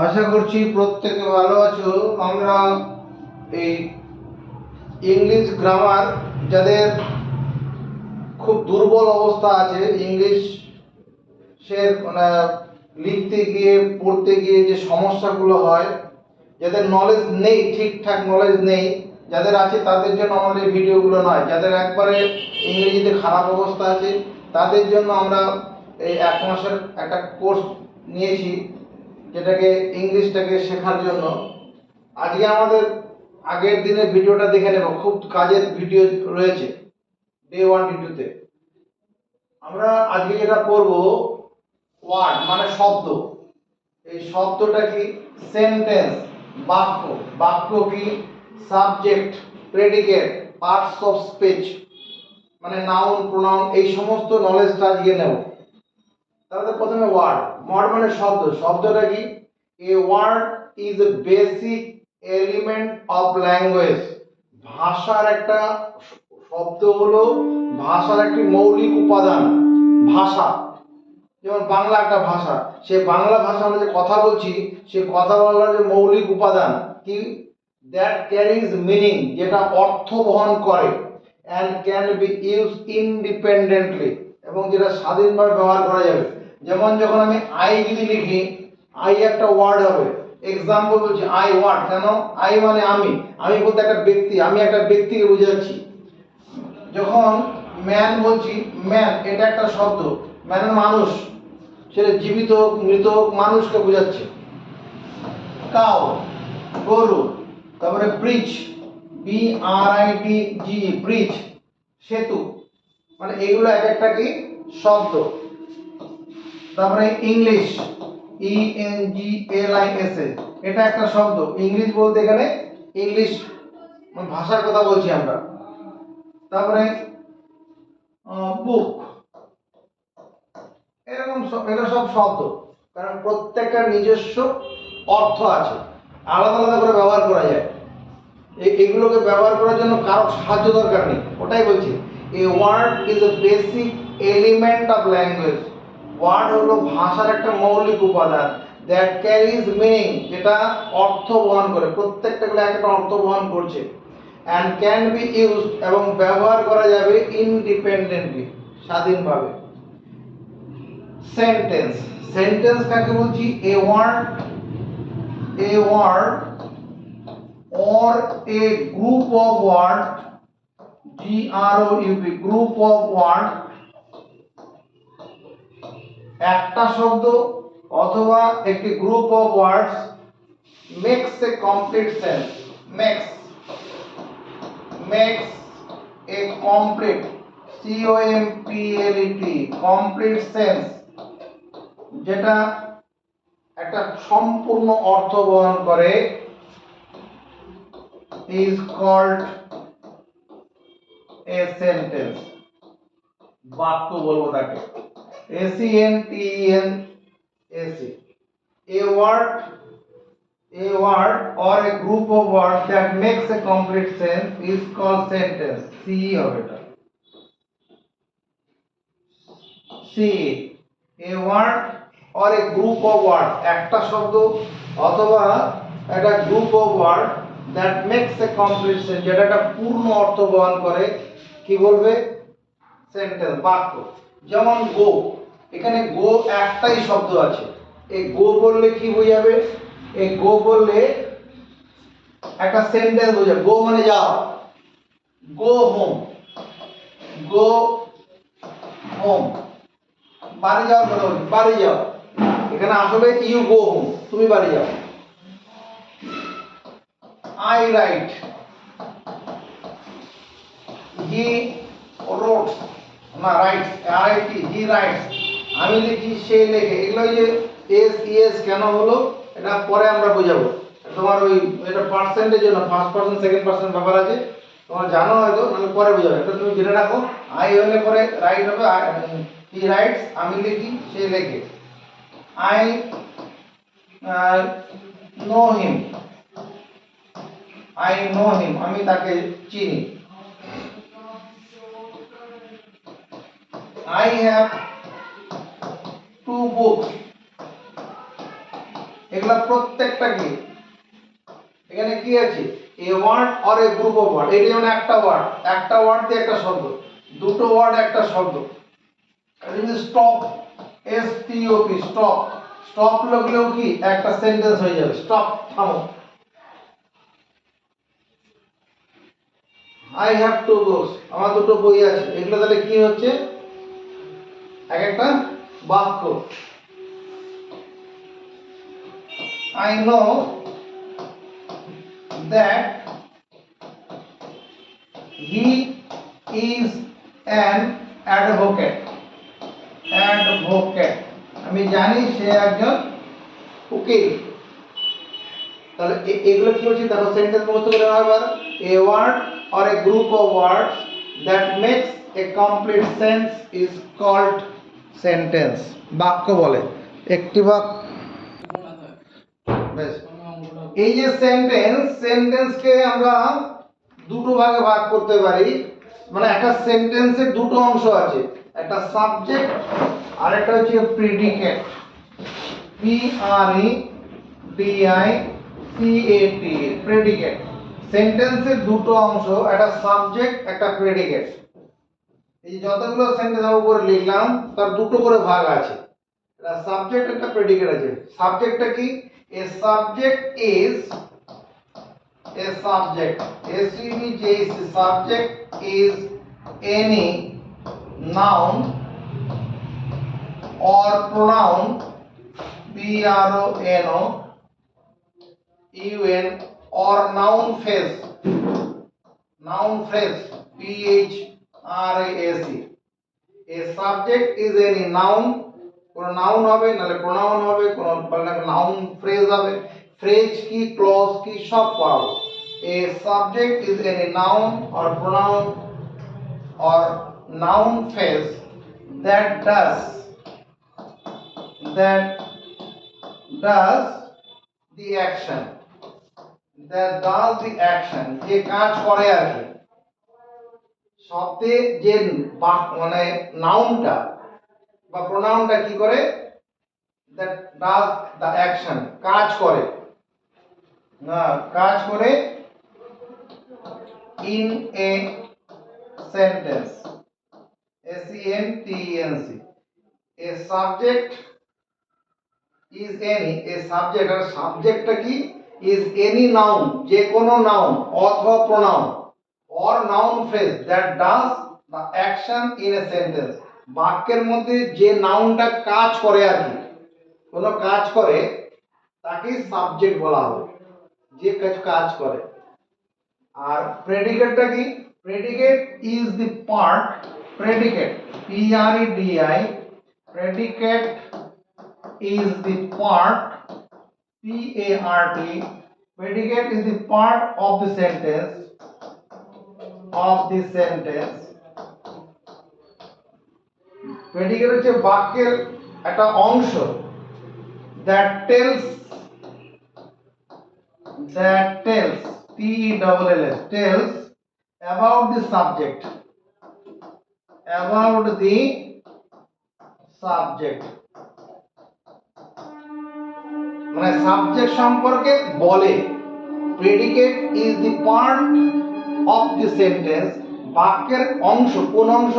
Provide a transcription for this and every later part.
আশা করছি প্রত্যেকে ভালো আছো। আমরা এই ইংলিশ গ্রামার, যাদের খুব দুর্বল অবস্থা আছে ইংলিশ সে মানে লিখতে গিয়ে পড়তে গিয়ে যে সমস্যাগুলো হয়, যাদের নলেজ নেই, ঠিকঠাক নলেজ নেই, যাদের আছে তাদের জন্য আমাদের এই ভিডিওগুলো নয়। যাদের একবারে ইংরেজিতে খারাপ অবস্থা আছে তাদের জন্য আমরা এই 1 মাসের একটা কোর্স নিয়েছি, যেটাকে ইংলিশটাকে শেখার জন্য। আজকে আমাদের আগের দিনের ভিডিওটা দেখে নেব, খুব কাজের ভিডিও রয়েছে ডে 1 ডে 2-তে। আমরা আজকে যেটা পড়বো, ওয়ার্ড মানে শব্দ। এই শব্দটা কি? সেন্টেন্স, বাক্য। বাক্য কি? Subject, predicate, parts of speech, মানে নাউন, প্রোনাউন, এই সমস্ত নলেজটা আজকে নেব। তাহলে প্রথমে ওয়ার্ড। ওয়ার্ড মানে শব্দ। শব্দটা কি? A word is a basic element of language. ভাষার একটা শব্দ হলো ভাষার একটি মৌলিক উপাদান। ভাষা, যেমন বাংলা একটা ভাষা, সে বাংলা ভাষা আমরা যে কথা বলছি, সে কথা বলার যে মৌলিক উপাদান কি? দ্যাট ক্যারিজ মিনিং, যেটা অর্থ বহন করে, and can be use independently, এবং যেটা স্বাধীনভাবে ব্যবহার করা যাবে। যেমন যখন আমি আই যদি লিখি, আই একটা ওয়ার্ড হবে। এক্সাম্পল বলছি, আই ওয়াট, কেন? আই মানে আমি। আমি বলতে একটা ব্যক্তি, আমি একটা ব্যক্তিকে বোঝাচ্ছি। যখন ম্যান বলছি, ম্যান এটা একটা শব্দ, ম্যান মানুষ, সেটা জীবিত হোক মৃত হোক মানুষকে বোঝাচ্ছে। কাউ গরু। তারপরে ব্রিজ, BRIDG, ব্রিজ সেতু, মানে এগুলো এক একটা কি শব্দ। তারপরে ইংলিশ, ENGLISH, এটা একটা শব্দ। ইংলিশ বলতে এখানে ইংলিশ ভাষার কথা বলছি আমরা। তারপরে বুক, এরকম এগুলো সব শব্দ, কারণ প্রত্যেকটার নিজস্ব অর্থ আছে, আলাদা আলাদা করে ব্যবহার করা যায়। এগুলোকে ব্যবহার করার জন্য কারো সাহায্য দরকার নেই। ওটাই বলছি, a word is a basic element of language. Word হলো ভাষার একটা মৌলিক উপাদান, দ্যাট ক্যারিজ মিনিং, যেটা অর্থ বহন করে, প্রত্যেকটা গুলো একটা অর্থ বহন করছে, অ্যান্ড ক্যান বি ইউজড, এবং ব্যবহার করা যাবে ইন্ডিপেন্ডেন্টলি, স্বাধীনভাবে। সেন্টেন্স, সেন্টেন্স কাকে বলছি? A word or a group of word, GROUP, group of word, একটা শব্দ অথবা একটি group of words makes a complete sense, makes a complete, COMPLET, complete sense, যেটা একটা সম্পূর্ণ অর্থ বহন করে, is called a sentence, বাক্য বলবো তাকে, SENTENS। A word or a group of words that makes a complete sense is called sentence. CE হবে এটা, CE। A word or a group of words, একটা শব্দ অথবা একটা group of word that makes a complete sense, যেটা একটা পূর্ণ অর্থ বহন করে, কি বলবে? সেন্টেন্স, বাক্য। যেমন গো, এখানে গো একটাই শব্দ আছে। এই গো বললে কি বোঝাবে? এই গো বললে একটা সেন্টেন্স বোঝাবে। গো মানে যাও, গো হোম, গো হোম, বাড়ি যাওয়ার কথা বলছি, বাড়ি যাও। এখানে আসলে ইউ গো হোম, তুমি বাড়ি যাও। আই রাইট, হি রোটস, না রাইটস, RIT, হি রাইটস, আমি লিখি, সে লেখে। এগুলো যে এস কেন হলো এটা পরে আমরা বোঝাবো। তোমার ওই এটা পার্সেন্টের জন্য ফার্স্ট পার্সন সেকেন্ড পার্সন ব্যাপার আছে, তোমরা জানো হয়তো, নাহলে পরে বোঝাবো। এটা তুমি জেনে রাখো। আই হলে পরে রাইট হবে, হি রাইটস, আমি লিখি, সে লেখে। আই নো হিম, আমি তাকে চিনি। I have 2 books, এগুলা প্রত্যেকটা কি এখানে কি আছে এ ওয়ার্ড আর এ গ্রুপ অফ ওয়ার্ড। এটা যেমন একটা ওয়ার্ড দিয়ে একটা শব্দ, দুটো ওয়ার্ড একটা শব্দ। Stop, S T O P, stop, stop লাগলেও কি একটা সেন্টেন্স হয়ে যাবে, স্টপ, থামো। আই হ্যাভ টু বুকস, আমার দুটো বই আছে। এগুলো তাহলে কি হচ্ছে এক একটা বাক্য। I know that he is an advocate. Advocate, আমি জানি সে একজন উকিল। তাহলে এগুলো কি হচ্ছে দেখো সেন্টেন্স মুখস্থ করে নাও এবার। A word or a group of words that makes a complete sense is called sentence. বাক্য বলে একটি বাক্য। বেশ, এই যে সেন্টেন্সকে আমরা দুটো ভাগে ভাগ করতে পারি। মানে একটা সেন্টেন্সের দুটো অংশ আছে, একটা সাবজেক্ট আর একটা হচ্ছে predicate. P R E D I C A T, predicate. সেন্টেন্সের দুটো অংশ, একটা সাবজেক্ট একটা প্রেডিকেট। এই যতগুলো সেন্টেন্স আমি উপরে লিখলাম তার দুটো করে ভাগ আছে, একটা সাবজেক্ট একটা প্রেডিকেট আছে। সাবজেক্টটা কি? A subject is a subject. Subject is any noun or pronoun, pronoun or noun phrase, phrase. A subject is any noun, কোন নাউন হবে নালে প্রোনাউন হবে, কোন নাউন ফ্রেজ হবে। ফ্রেজ কি ক্লজ কি সব পাবো। A subject is any noun or pronoun or noun phrase that does the action, যে কাজ করে আর কি। শব্দে যে মানে নাউনটা বা প্রোনাউনটা কি করে, that does the action, কাজ করে in a sentence, sentence. A subject is any, a subject আর সাবজেক্টটা কি is any noun, যে কোনো নাউন অথবা pronoun or noun phrase that does the action in a sentence, বাক্যের মধ্যে যে নাউনটা কাজ করে আর কি, কোনো কাজ করে তাকে সাবজেক্ট বলা হবে, যে কাজ করে। আর প্রেডিকেটটা কি? Predicate is the part, predicate P R E D I, predicate is the part P A R T, predicate is the part of the sentence, predicate হচ্ছে বাক্যের একটা অংশ, that tells tells about the subject, মানে subject সম্পর্কে বলে। Predicate is the part of the sentence, বাক্যের অংশ, কোন অংশ?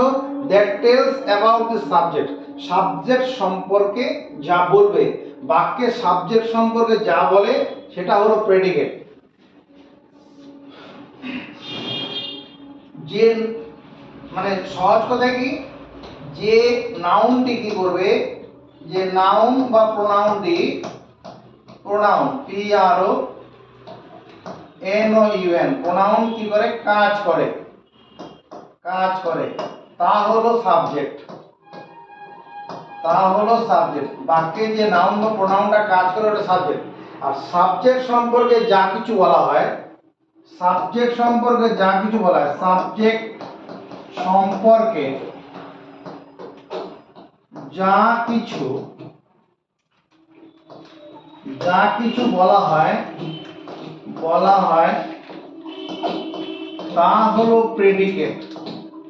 that tells about the subject, subject সম্পর্কে যা বলবে, বাক্যের সাবজেক্ট সম্পর্কে যা বলে সেটা হলো প্রেডিকেট। যে মানে সহজ কথা কি, যে নাউনটি কি করবে, যে নাউন বা প্রোনাউনটি, pronoun P R O N O U N, pronoun কি করে? কাজ করে, তা হলো সাবজেক্ট, বাক্যে যে নাউন বা প্রোনাউনটা কাজ করে ওটা সাবজেক্ট। আর সাবজেক্ট সম্পর্কে যা কিছু বলা হয়, সাবজেক্ট সম্পর্কে যা কিছু বলা হয় বলা হয় তা হলো predicate,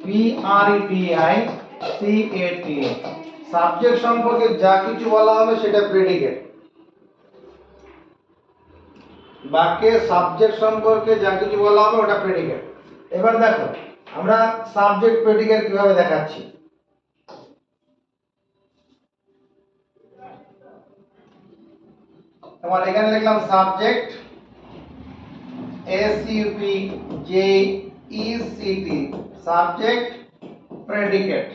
P R E D I C A T. Subject সম্পর্কে যা কিছু বলা হবে সেটা প্রেডিকেট। বাক্যে সাবজেক্ট সম্পর্কে যা কিছু বলা হবে ওটা প্রেডিকেট। এবার দেখো আমরা সাবজেক্ট প্রেডিকেট কিভাবে দেখাচ্ছি। তোমার এখানে লিখলাম subject SUBJECT subject predicate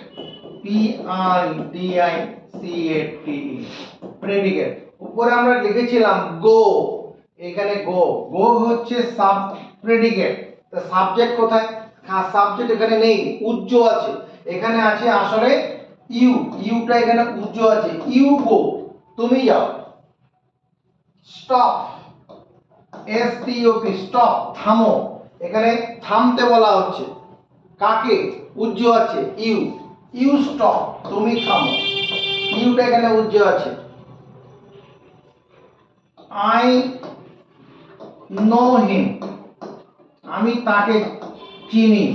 PREDICATE predicate. উপরে আমরা লিখেছিলাম গো, এখানে গো, গো হচ্ছে সাব প্রেডিকেট। তো সাবজেক্ট কোথায়? সাবজেক্ট এখানে নেই, উজ্জ আছে। এখানে আছে আসলে ইউ, ইউটা এখানে উজ্জ আছে। ইউ গো, তুমি যাও। স্টপ STOP স্টপ থামো, এখানে থামতে বলা হচ্ছে। কাকে? উজ্জ আছে ইউ, ইউ স্টপ তুমি থামো, ইউটা এখানে উজ্জ আছে। আই নো হিম আমি তাকে চিনি।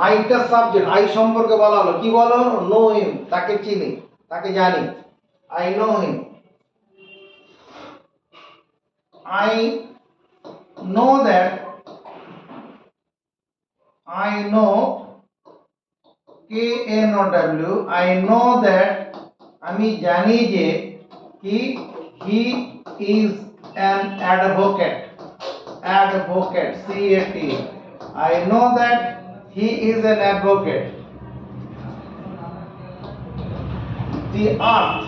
আইটা সাবজেক্ট, আই সম্পর্কে বলা হলো, কি বলা হলো? নো হিম তাকে চিনি, তাকে জানি। I know him. I know that I know KNOW I know that আমি জানি যে he is an advocate CAT I know that he is an advocate. The earth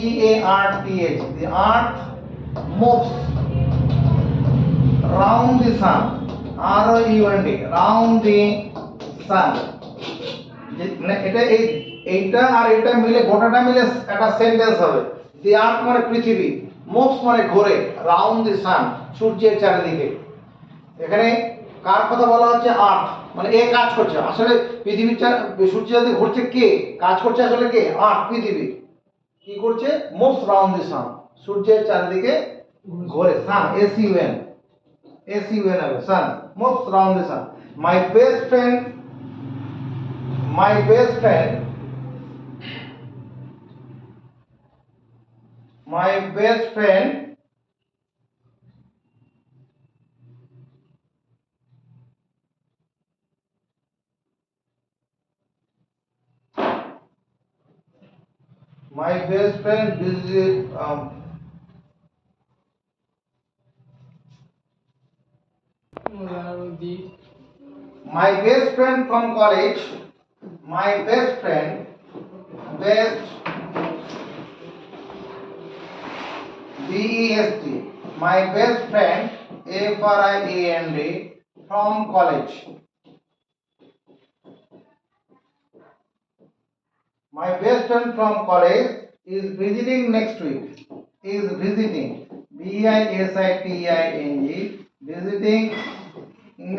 EARTH the earth moves round the sun ROUND round the sun। এটা এইটা আর এটা মিলে গোটাটা মিলে একটা sentence হবে। দি আর্থ মানে পৃথিবী, মুভস মানে ঘোরে, রাউন্ড দি সান সূর্যের চারিদিকে। এখানে কার কথা বলা হচ্ছে? আর্থ, মানে এ কাজ করছে। আসলে পৃথিবীর সূর্যের চারিদিকে ঘুরছে কে? কাজ করছে আসলে কে? আর্থ, পৃথিবী। কি করছে? মুভস রাউন্ড দি সান, সূর্যের চারিদিকে ঘোরে। সান SUN হবে, সান moves round the sun. My best friend my best friend visited my best friend from college my best friend best BEST my best friend FRIEND from college. My best friend from college is visiting next week. Is visiting BISITING visiting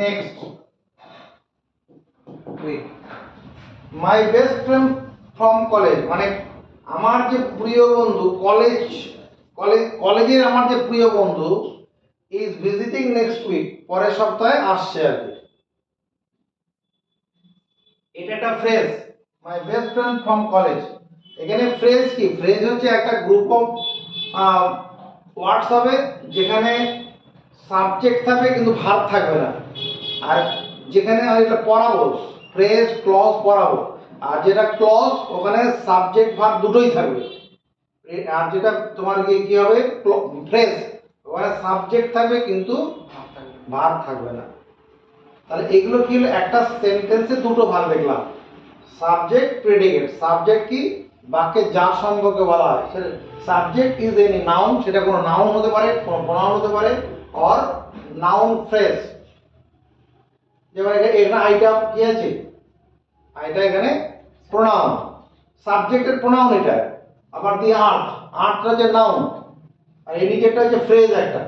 next week. My best friend from college মানে আমার যে প্রিয় বন্ধু কলেজের আমার যে প্রিয় বন্ধু is visiting next week পরের সপ্তাহে আসছে আর কি। এটা একটা phrase, my best friend from college. এখানে ফ্রেজ কি? ফ্রেজ হচ্ছে একটা গ্রুপ অফ ওয়ার্ডস হবে যেখানে সাবজেক্ট থাকবে কিন্তু ভার্ব থাকবে না। আর যেখানে এটা পড়াবো ফ্রেজ ক্লজ পড়াবো, আর যেটা ক্লজ ওখানে সাবজেক্ট ভার্ব দুটোই থাকবে। আর যেটা তোমার কি হবে? ফ্রেজ ওখানে সাবজেক্ট থাকবে কিন্তু ভার্ব থাকবে না। তাহলে এগুলো কি হলো? একটা সেন্টেন্সে দুটো ভাগ দেখলাম, সাবজেক্ট প্রেডিকেট। সাবজেক্ট কি? বাক্যে যা সম্পর্কে বলা হয়। সেটা সাবজেক্ট ইজ এনি নাউন, সেটা কোনো নাউন হতে পারে, কোনো প্রোনাউন হতে পারে, অর নাউন ফ্রেজ। যেমন এখানে আইটা কি আছে? আইটা এখানে প্রোনাউন, সাবজেক্টের প্রোনাউন এটা। আবার দি আর্থ, আর্থটা হচ্ছে নাউন, আর এই নিচেরটা হচ্ছে ফ্রেজ, একটা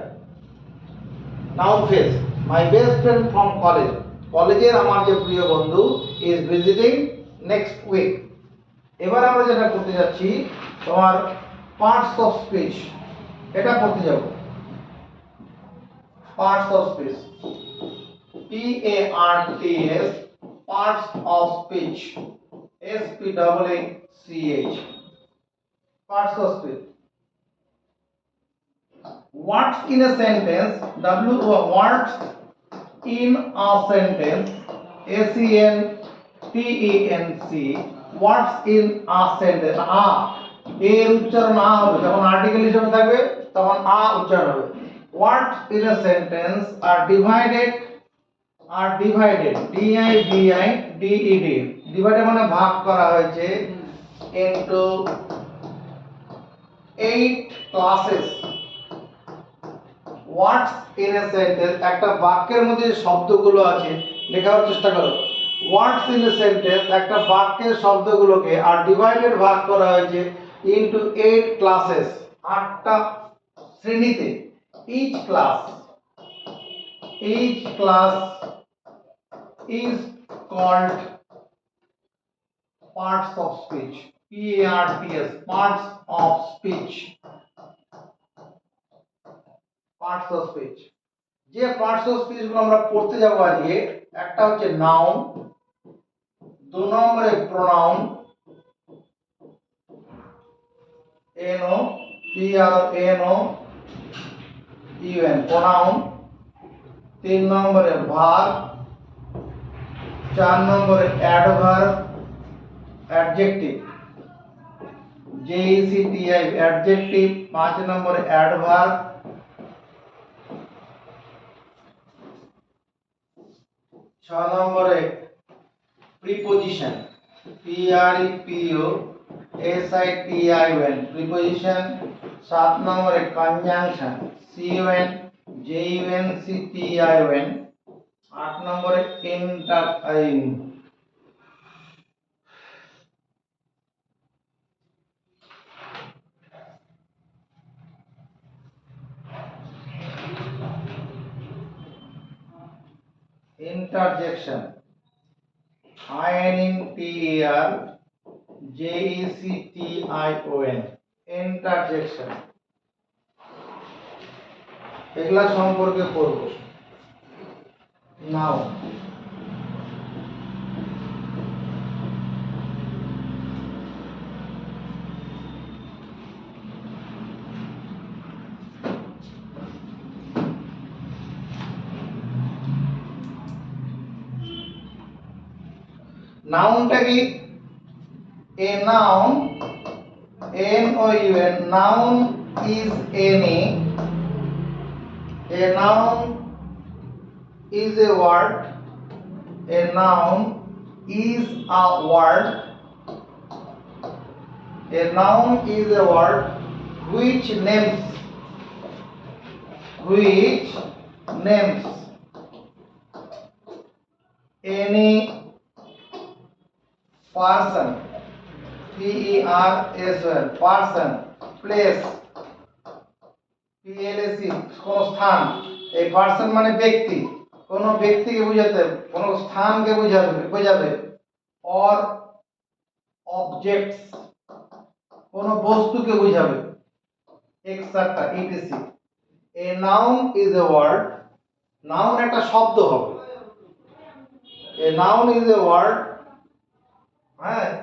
noun phrase. My best friend from college, কলেজের আমার যে প্রিয় বন্ধু ইজ ভিজিটিং নেক্সট উইক। এবার আমরা যেটা করতে যাচ্ছি তোমার পার্টস অফ স্পিচ, এটা পড়তে যাব। Parts of speech PARTS parts of speech SPEECH parts of speech. words in a sentence, words in a sentence, SENTENC, words in a sentence, এর উচ্চারণ আ হবে, যখন আর্টিকেল হিসেবে থাকবে তখন আ উচ্চারণ হবে। words in a sentence are divided, divided মানে ভাগ করা হয়েছে into 8 classes. words in a sentence, একটা বাক্যের মধ্যে যে শব্দগুলো আছে লেখার চেষ্টা করো। words in a sentence, একটা বাক্যের শব্দগুলোকে আর ডিভাইডেড ভাগ করা হয়েছে into 8 classes, 8টা শ্রেণীতে। each class is called parts of speech, PARTS, parts of speech, parts of speech। যে পার্টস অফ স্পিচ গুলো আমরা পড়তে যাব আজকে, একটা হচ্ছে নাউন, 2 নম্বরে প্রোনাউন, NO PRONOUN, প্রোনাউন, 3 নম্বরে ভার্ব, 4 নম্বরে অ্যাডভার্ব, অ্যাডজেক্টিভ, JECTIV, অ্যাডজেক্টিভ, 5 নম্বরে অ্যাডভার্ব, 6 নম্বরে প্রিপোজিশন, PREPOSITION, প্রিপোজিশন, 7 নম্বরে কনজাংশন, CONJUNCTION, 8 নম্বরে interjection, INTERJECTION, interjection। এগুলা সম্পর্কে পড়ব। নাও নাউনটা কি? A noun, NOUN, noun is any, a noun is a word, a noun is a word, a noun is a word which names any person, PERSON, person, place, PLAC, কোন স্থান। এই person মানে ব্যক্তি, কোন ব্যক্তিকে বোঝাতে, কোন স্থানকে বোঝাবে। or objects, কোন বস্তুকে বোঝাবে, etc, etc। a noun is a word, noun একটা শব্দ হবে। a noun is a word,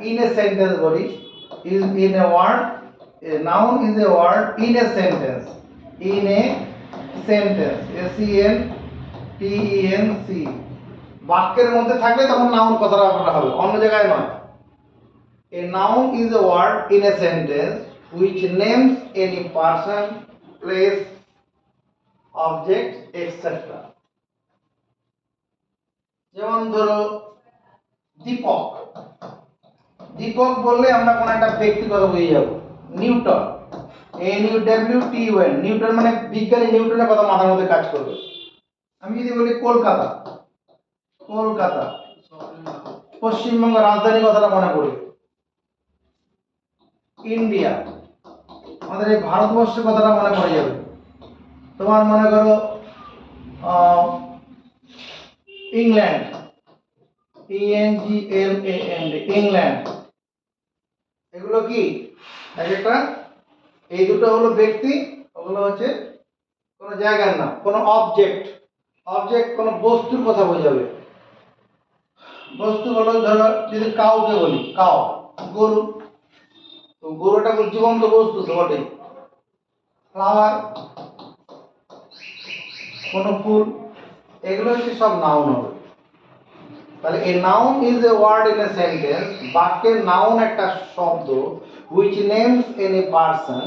in a sentence body, is in a word, a noun is a word in a sentence, SENTENC, বাক্যের মধ্যে থাকলে তখন নাউন কথাটা হবে, অন্য জায়গায় নয়। a noun is a word in a sentence which names any person, place, object, etc। যেমন ধরো দীপক, দীপক বললে আমরা কোন একটা ব্যক্তির কথা বুঝে যাব। নিউটন, NEWTON, নিউটন মানে বিজ্ঞানী নিউটনের কথা মাথার মধ্যে কাজ করবে। আমি যদি বলি কলকাতা, পশ্চিমবঙ্গ রাজধানী কথাটা মনে পড়বে। ইন্ডিয়া, আমাদের এই ভারতবর্ষের কথাটা মনে পড়ে যাবে। তোমার মনে করো ইংল্যান্ড, ENGLAND, ইংল্যান্ড। এগুলো কি একটা, এই দুটো হলো ব্যক্তি, ওগুলো হচ্ছে কোন জায়গার নাম। কোন অবজেক্ট কোন বস্তুর কথা বোঝাবে। বস্তু হলো ধরো যদি কাউকে বলি, কাউ, গরু, তো গরুটা জীবন্ত বস্তু তো বটেই। ফ্লাওয়ার, কোনো ফুল, এগুলো হচ্ছে সব নাউন হবে। তাহলে a noun is a word in a sentence, বাক্যের নাউন একটা শব্দ, হুইচ নেমস এনি পারসন,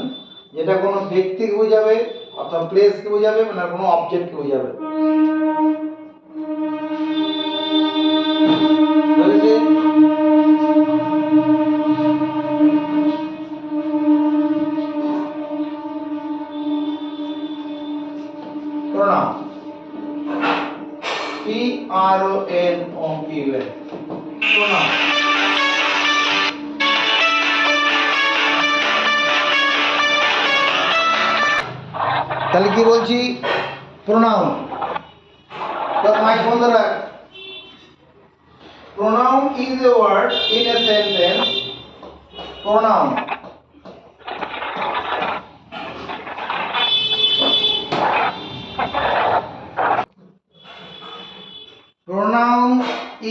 যেটা কোনো ব্যক্তিকে বোঝাবে অথবা প্লেসকে বোঝাবে, মানে কোনো অবজেক্টকে বোঝাবে। Pronoun PRONOUN, pronoun. তাহলে কি বলছি? প্রোনাউন। তো মাইক বন্ধ রাখ। Pronoun is a word in a sentence. Pronoun pronoun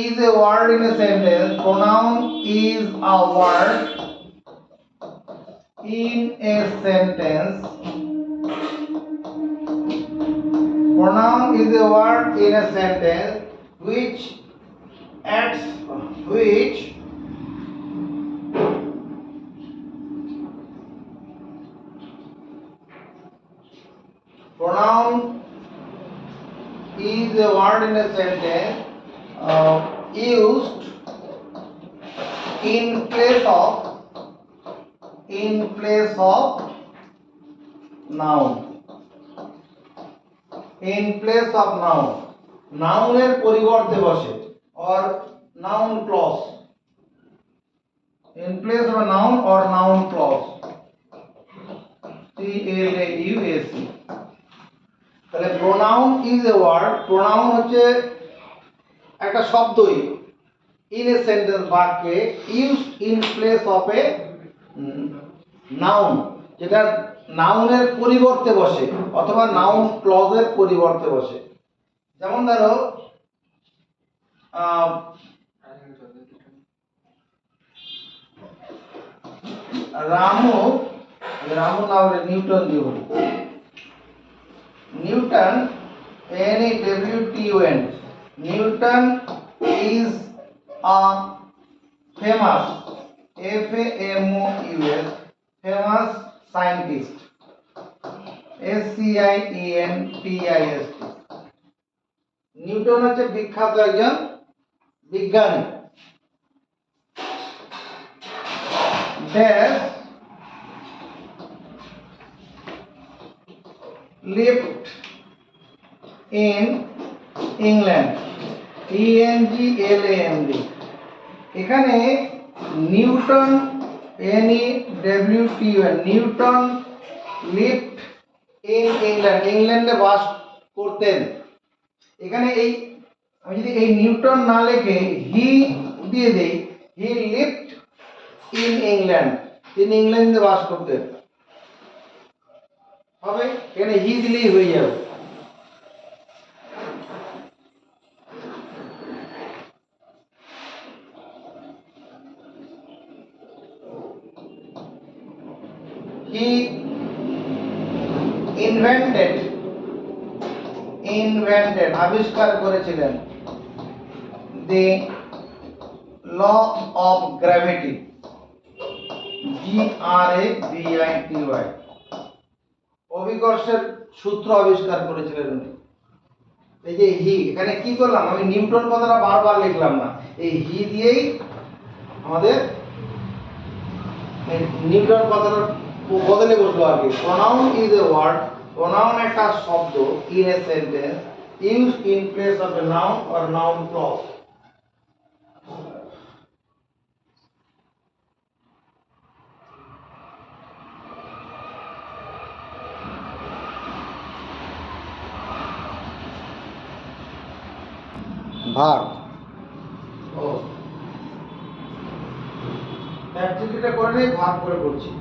is a word in a sentence. Pronoun is a word in a sentence. Pronoun is a word in a sentence which acts, which pronoun is a word in a sentence used in place of noun. In place of noun, নাউনের পরিবর্তে বসে, or noun clause. In place of a noun or noun clause. CLAUSE. তাহলে pronoun is a word. pronoun হচ্ছে একটা শব্দই in a sentence, বাক্যে, used in place of a noun, যেটা নাউনের পরিবর্তে বসে অথবা নাউন ক্লজের পরিবর্তে বসে। যেমন ধরো রামু, রামু না বলে নিউটন দিয়ে বলি। Newton, NEWTON, Newton is a famous, FAMOUS, famous scientist, SCIENTIST. Newton হচ্ছে বিখ্যাত একজন বিজ্ঞানী। That lived in England, ENGLAND. এখানে Newton, NEWTON, Newton lived in England, ইংল্যান্ডে বাস করতেন। এখানে এই আমি যদি এই নিউটন না লিখে হি দিয়ে দেই, হি লিভড ইন ইংল্যান্ড, তিনি ইংল্যান্ডে বাস করতেন, হবে এখানে হি দিলেই হয়ে যাবে। He invented, আবিষ্কার করেছিলেন the law of gravity, GRAVITY, অভিকর্ষের সূত্র আবিষ্কার করেছিলেন উনি। এই যে হি, এখানে কি করলাম, আমি নিউটন কথাটা বারবার লিখলাম না, এই হি দিয়েই আমাদের নিউটন কথাটা বদলে বসলো আর কি। Pronoun is a word, pronoun একটা শব্দ in a sentence used in place of a noun or noun clause. ভাগ ও অ্যাডজেক্টিভটা করে নেই, ভাগ করে করছি।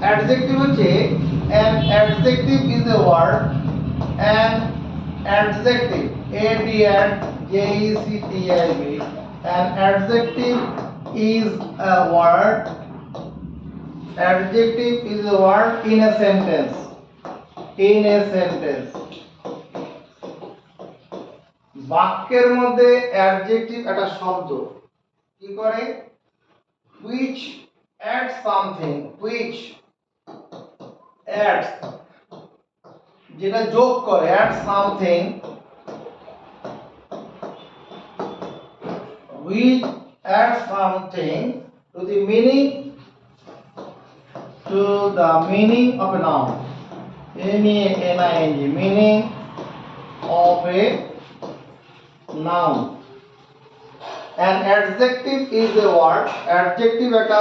অ্যাডজেক্টিভ হচ্ছে an adjective is a word, an adjective, ADJECTIVE, an adjective is a word, adjective is a word in a sentence, in a sentence. বাক্যের মধ্যে অ্যাডজেক্টিভ একটা শব্দ কি করে, which adds something, which adds, যেটা যোগ করে, add something, which adds something to the meaning, to the meaning of a noun, meaning, meaning of a noun. An adjective is a word, adjective একটা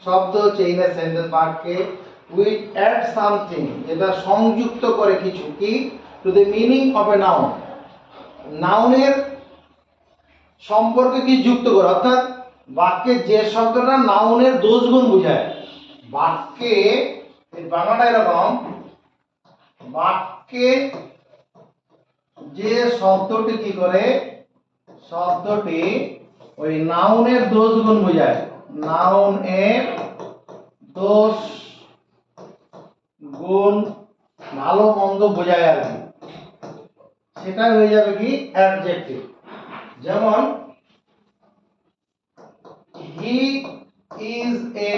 শব্দ হচ্ছে in a sentence বাক্যে, which add something, যেটা সংযুক্ত করে কিছু, কি, to the meaning of a noun, নাউনের সম্পর্কে কি যুক্ত করে, অর্থাৎ বাক্যে যে শব্দটা নাউনের দোষগুণ বোঝায়। বাক্যে বাংলাটা এরকম, বাক্যে যে শব্দটি কি করে, শব্দটি ওই নাউনের দোষ গুণ বোঝায়, নাউনের দোষ গুণ ভালো মন্দ বোঝায় আর কি, সেটা হয়ে যাবে কি অ্যাডজেক্টিভ। যেমন হি ইজ এ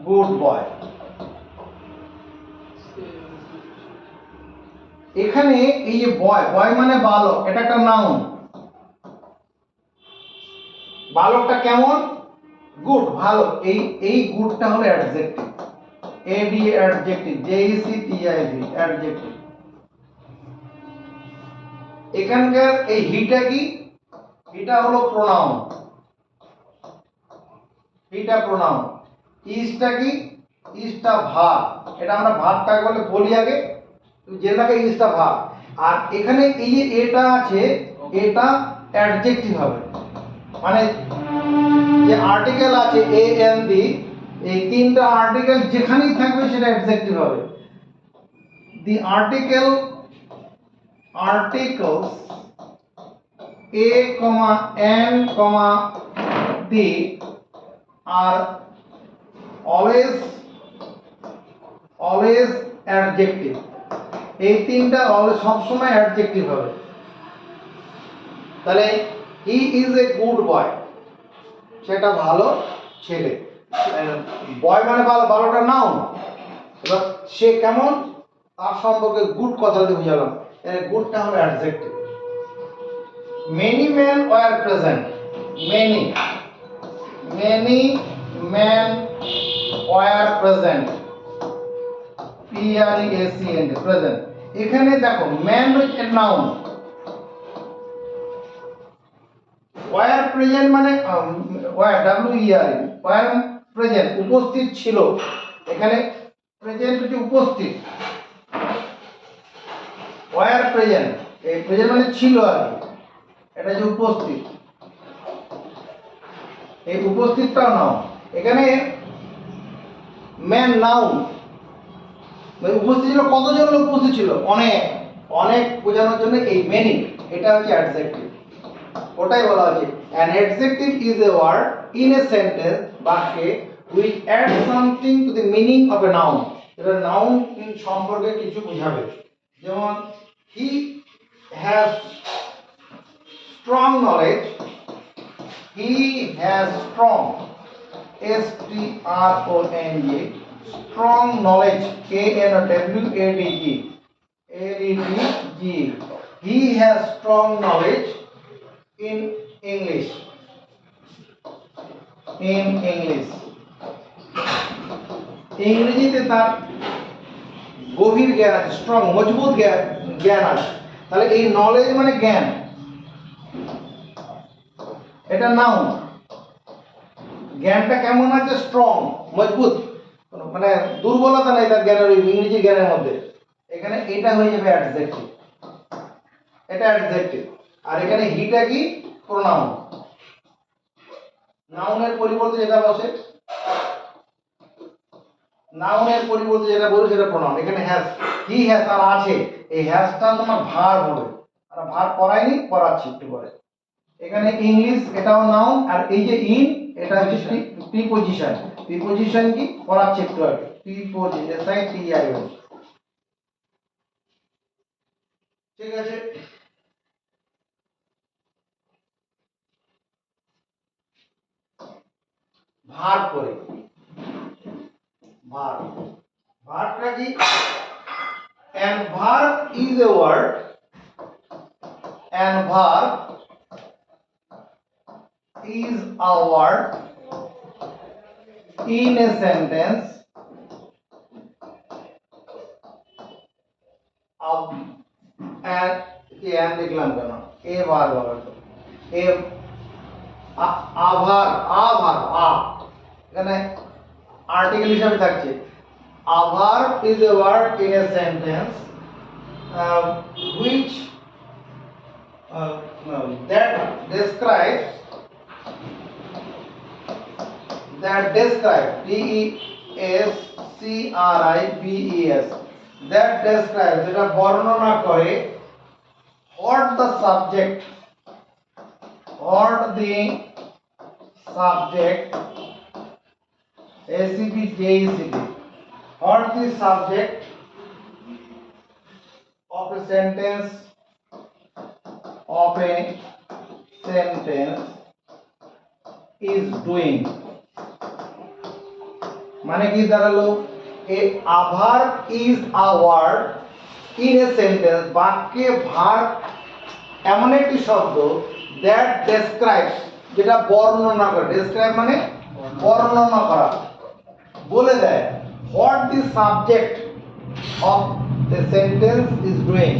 গুড বয়, এখানে এই যে বয়, বয় মানে বালক, এটা একটা নাউন। বালকটা কেমন, গুড, ভালো, এই গুডটা হলো অ্যাডজেক্টিভ, এডি অ্যাডজেক্টিভ, জেইসিটিআইভি অ্যাডজেক্টিভ। এখানকার এই হিটা কি, হিটা হলো প্রোনাউন, হিটা প্রোনাউন। ইজটা কি, ইজটা ভার্ব, এটা আমরা ভার্বটাকে বলে বলি আগে, যেটাকে ইজটা ভার্ব। আর এখানে এই যে এটা আছে, এটা অ্যাডজেক্টিভ হবে, মানে যে আর্টিকেল আছে এ এন ডি, এই তিনটা আর্টিকেল যেখানেই থাকবে সেটা অ্যাডজেক্টিভ হবে। The article, articles a comma n comma d are always adjective, এই তিনটা সব সময় অ্যাডজেক্টিভ হবে। তাহলে হি ইজ এ গুড বয়, সেটা ভালো ছেলে, বয় মানে ভালো, ভালোটা নাউন। এবার সে কেমন, তার সম্পর্কে গুড কথাটা বুঝালাম, গুডটা হলো adjective. Many men were present, many men were present, present, present। এখানে দেখো ম্যান হচ্ছে নাউন, were present মানে were were present উপস্থিত ছিল, এখানে প্রেজেন্ট হচ্ছে উপস্থিত, were present, এই প্রেজেন্ট মানে ছিল আর কি, এটা যে উপস্থিত, এই উপস্থিতটাও নাও। এখানে ম্যান নাউন, উপস্থিত ছিল, কতজন লোক উপস্থিত ছিল, অনেক, অনেক বোঝানোর জন্য এই মেনি, এটা হচ্ছে অ্যাডজেক্টিভ। ওটাই বলা হচ্ছে an adjective is a word in a sentence বাক্যে which adds something to the meaning of a noun, এটা নাউন সম্পর্কে কিছু বোঝাবে। যেমন he has strong knowledge, he has strong, S T R O N G, strong knowledge, K N O W A D G, A D G, he has strong knowledge in English, in English, ইংরেজিতে তার গভীর জ্ঞান আছে, strong মজবুত জ্ঞান আছে। তাহলে এই নলেজ মানে জ্ঞান, এটা নাউন। জ্ঞানটা কেমন আছে, স্ট্রং, মজবুত, মানে দুর্বলতা নেই তার জ্ঞানের, ইংরেজি জ্ঞানের মধ্যে, এখানে এটা হয়ে যাবে অ্যাডজেক্টিভ, এটা অ্যাডজেক্টিভ। আর এখানে হিটা কি, প্রোনাউন, নাউনের পরিবর্তে যেটা বসে, নাউনের পরিবর্তে যেটা বলি সেটা প্রোনাউন। এখানে হ্যাজ, হি হ্যাজ আর আছে, এই হ্যাজটা তোমার ভার্ব হবে, আর ভার্ব পড়াইনি, পড়াচ্ছি একটু পরে। এখানে ইংলিশ এটাও নাউন, আর এই যে ইন এটা হচ্ছে প্রিপজিশন। প্রিপজিশন কি পড়াচ্ছে একটু আগে, প্রিপজিশন SITIO। ঠিক আছে, ভার করে ভার, ভারটা কি? and verb is a word, and verb is a word in a sentence of and লিখলাম কেন এ ভার হবে তো এ আভার আভার আ এখানে আর্টিকেল হিসাবে থাকছে। A verb is a word in a sentence which that describes DESCRIBES that describes যেটা বর্ণনা করে what the subject or the subject of a sentence is doing। মানে কি দাঁড়ালো, a verb is a word in a sentence, বাক্যে verb এমন একটি শব্দ that describes যেটা বর্ণনা করে, describe মানে বর্ণনা করা, বলে দেয় what the subject of the sentence is doing।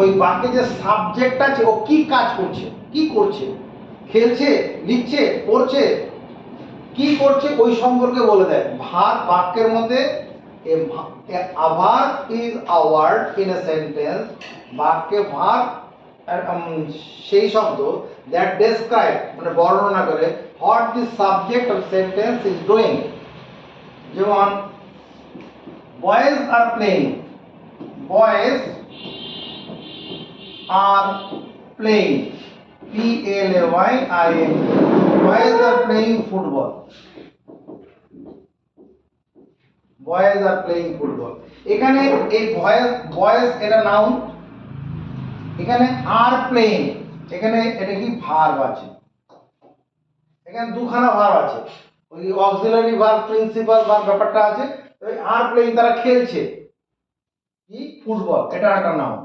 ওই বাক্যে যে সাবজেক্ট আছে ও কি কাজ করছে, কি করছে, খেলছে, লিখছে, পড়ছে, কি করছে ওই সম্পর্কে বলে দেয়। ভার্ব বাক্যের মধ্যে a verb is a word in a sentence, বাক্যে ভার্ব সেই শব্দ that describe মানে বর্ণনা করে what the subject of sentence is doing। যেমন boys are playing, boys are playing, PLAYING, boys are playing football, boys are playing football। এখানে এই boys এটা নাউন, এখানে আর প্লেইং, এখানে এটা কি ভার্ব আছে, এখানে দুখানা ভার্ব আছে, ওই অক্সিলারি ভার্ব প্রিন্সিপাল ভার্ব ব্যাপারটা আছে। ওই আর প্লেইং তারা খেলছে কি ফুটবল, এটা একটা নাউন।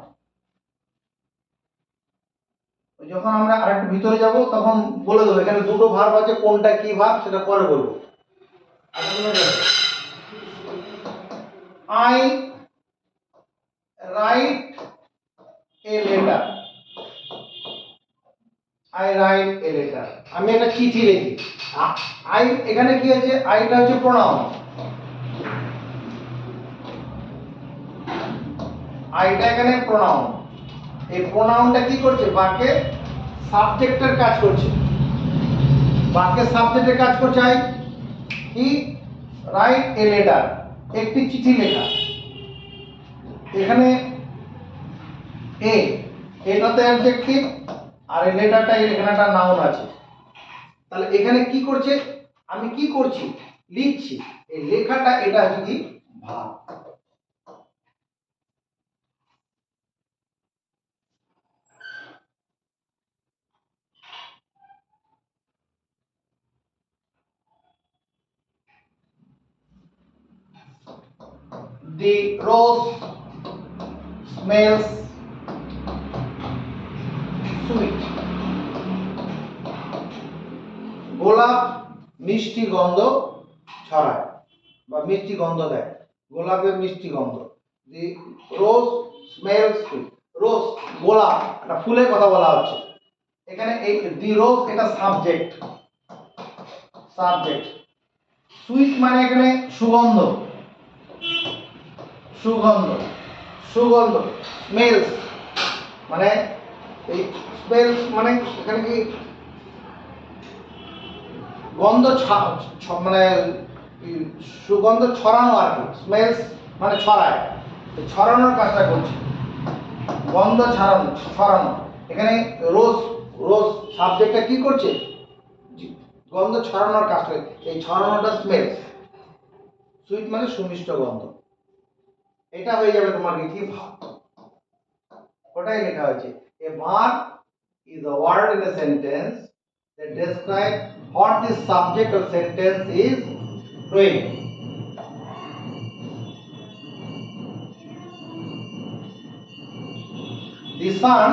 যখন আমরা আরেকটু ভিতরে যাব তখন বলে দেবো এখানে দুটো ভার্ব আছে, কোনটা কি ভার্ব সেটা পরে বলবো। I write a letter, I write a letter, আমি একটা চিঠি লিখি। আই এখানে কি আছে, আইটা হচ্ছে প্রোনাউন, আইটা এখানে প্রোনাউন। এই প্রোনাউনটা কি করছে, বাক্যে সাবজেক্টের কাজ করছে, বাক্যে সাবজেক্টের কাজ করছে। আই কি রাইট এ লেটার, একটি চিঠি লেখা। এখানে এ এটাতে অ্যাডজেক্টিভ আর এই লেটারটা এখানে একটা নাউন আছে। তাহলে এখানে কি করছে, আমি কি করছি, লিখছি, এই লেখাটা এটা হচ্ছে কি verb. The rose smells sweet, গোলাপ মিষ্টি গন্ধ ছড়ায় বা মিষ্টি গন্ধ দেয়, গোলাপের মিষ্টি গন্ধ। দি রোজ স্মেলস সুইট, রোজ গোলাপ একটা ফুলের কথা বলা হচ্ছে এখানে। এই দি রোজ এটা সাবজেক্ট, সাবজেক্ট। সুইট মানে এখানে সুগন্ধ, সুগন্ধ, সুগন্ধ। স্মেলস মানে এই স্মেলস মানে এখানে কি গন্ধ মানে সুগন্ধ ছড়ানো আর কি। স্মেলস মানে ছড়ায়, ছড়ানোর কাজটা করছে, গন্ধ ছড়ানো ছড়ানো। এখানে রোজ রোজ সাবজেক্টটা কি করছে, গন্ধ ছড়ানোর কাজ করে, এই ছড়ানোটা স্মেল, সুইট মানে সুমিষ্ট গন্ধ। এটা হয়ে যাবে তোমার কি ভাব, ওটাই লেখা হয়েছে এ verb is a word in a sentence that describe what the subject of sentence is doing. The sun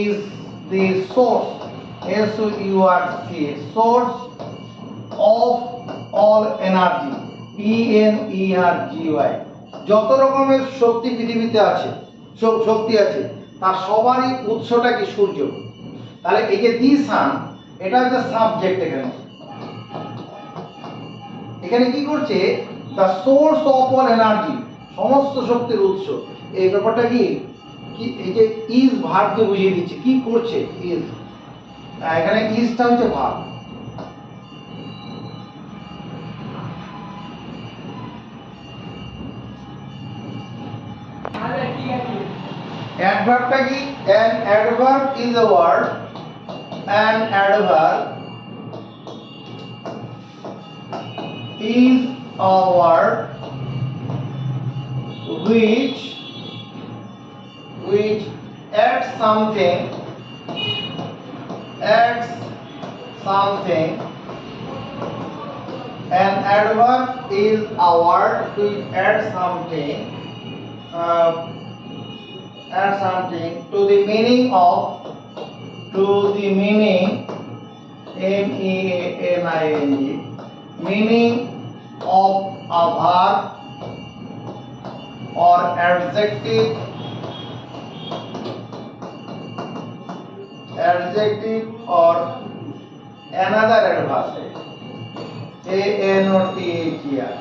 is the source, S-O-U-R-C, source of all energy, E-N-E-R-G-Y. যত রকমের শক্তি পৃথিবীতে আছে, শক্তি আছে, তার সবারই উৎসটা কি সূর্য। তাহলে এই যে দি সান, এটা হচ্ছে সাবজেক্ট। এখানে কি করছে, the source of all energy, সমস্ত শক্তির উৎস। এই ব্যাপারটা কি এই যে ইজ ভার্বকে বুঝিয়ে দিচ্ছে কি করছে ইজ, এখানে ইজটা হচ্ছে ভার্ব। অ্যাডভার্বটা কি, an adverb is a word, an adverb is a word which adds something, an adverb is a word which adds something to the meaning of, M-E-A-N-I-N-G, meaning of a verb or adjective or another adverb, A-N-O-T-H-E-R,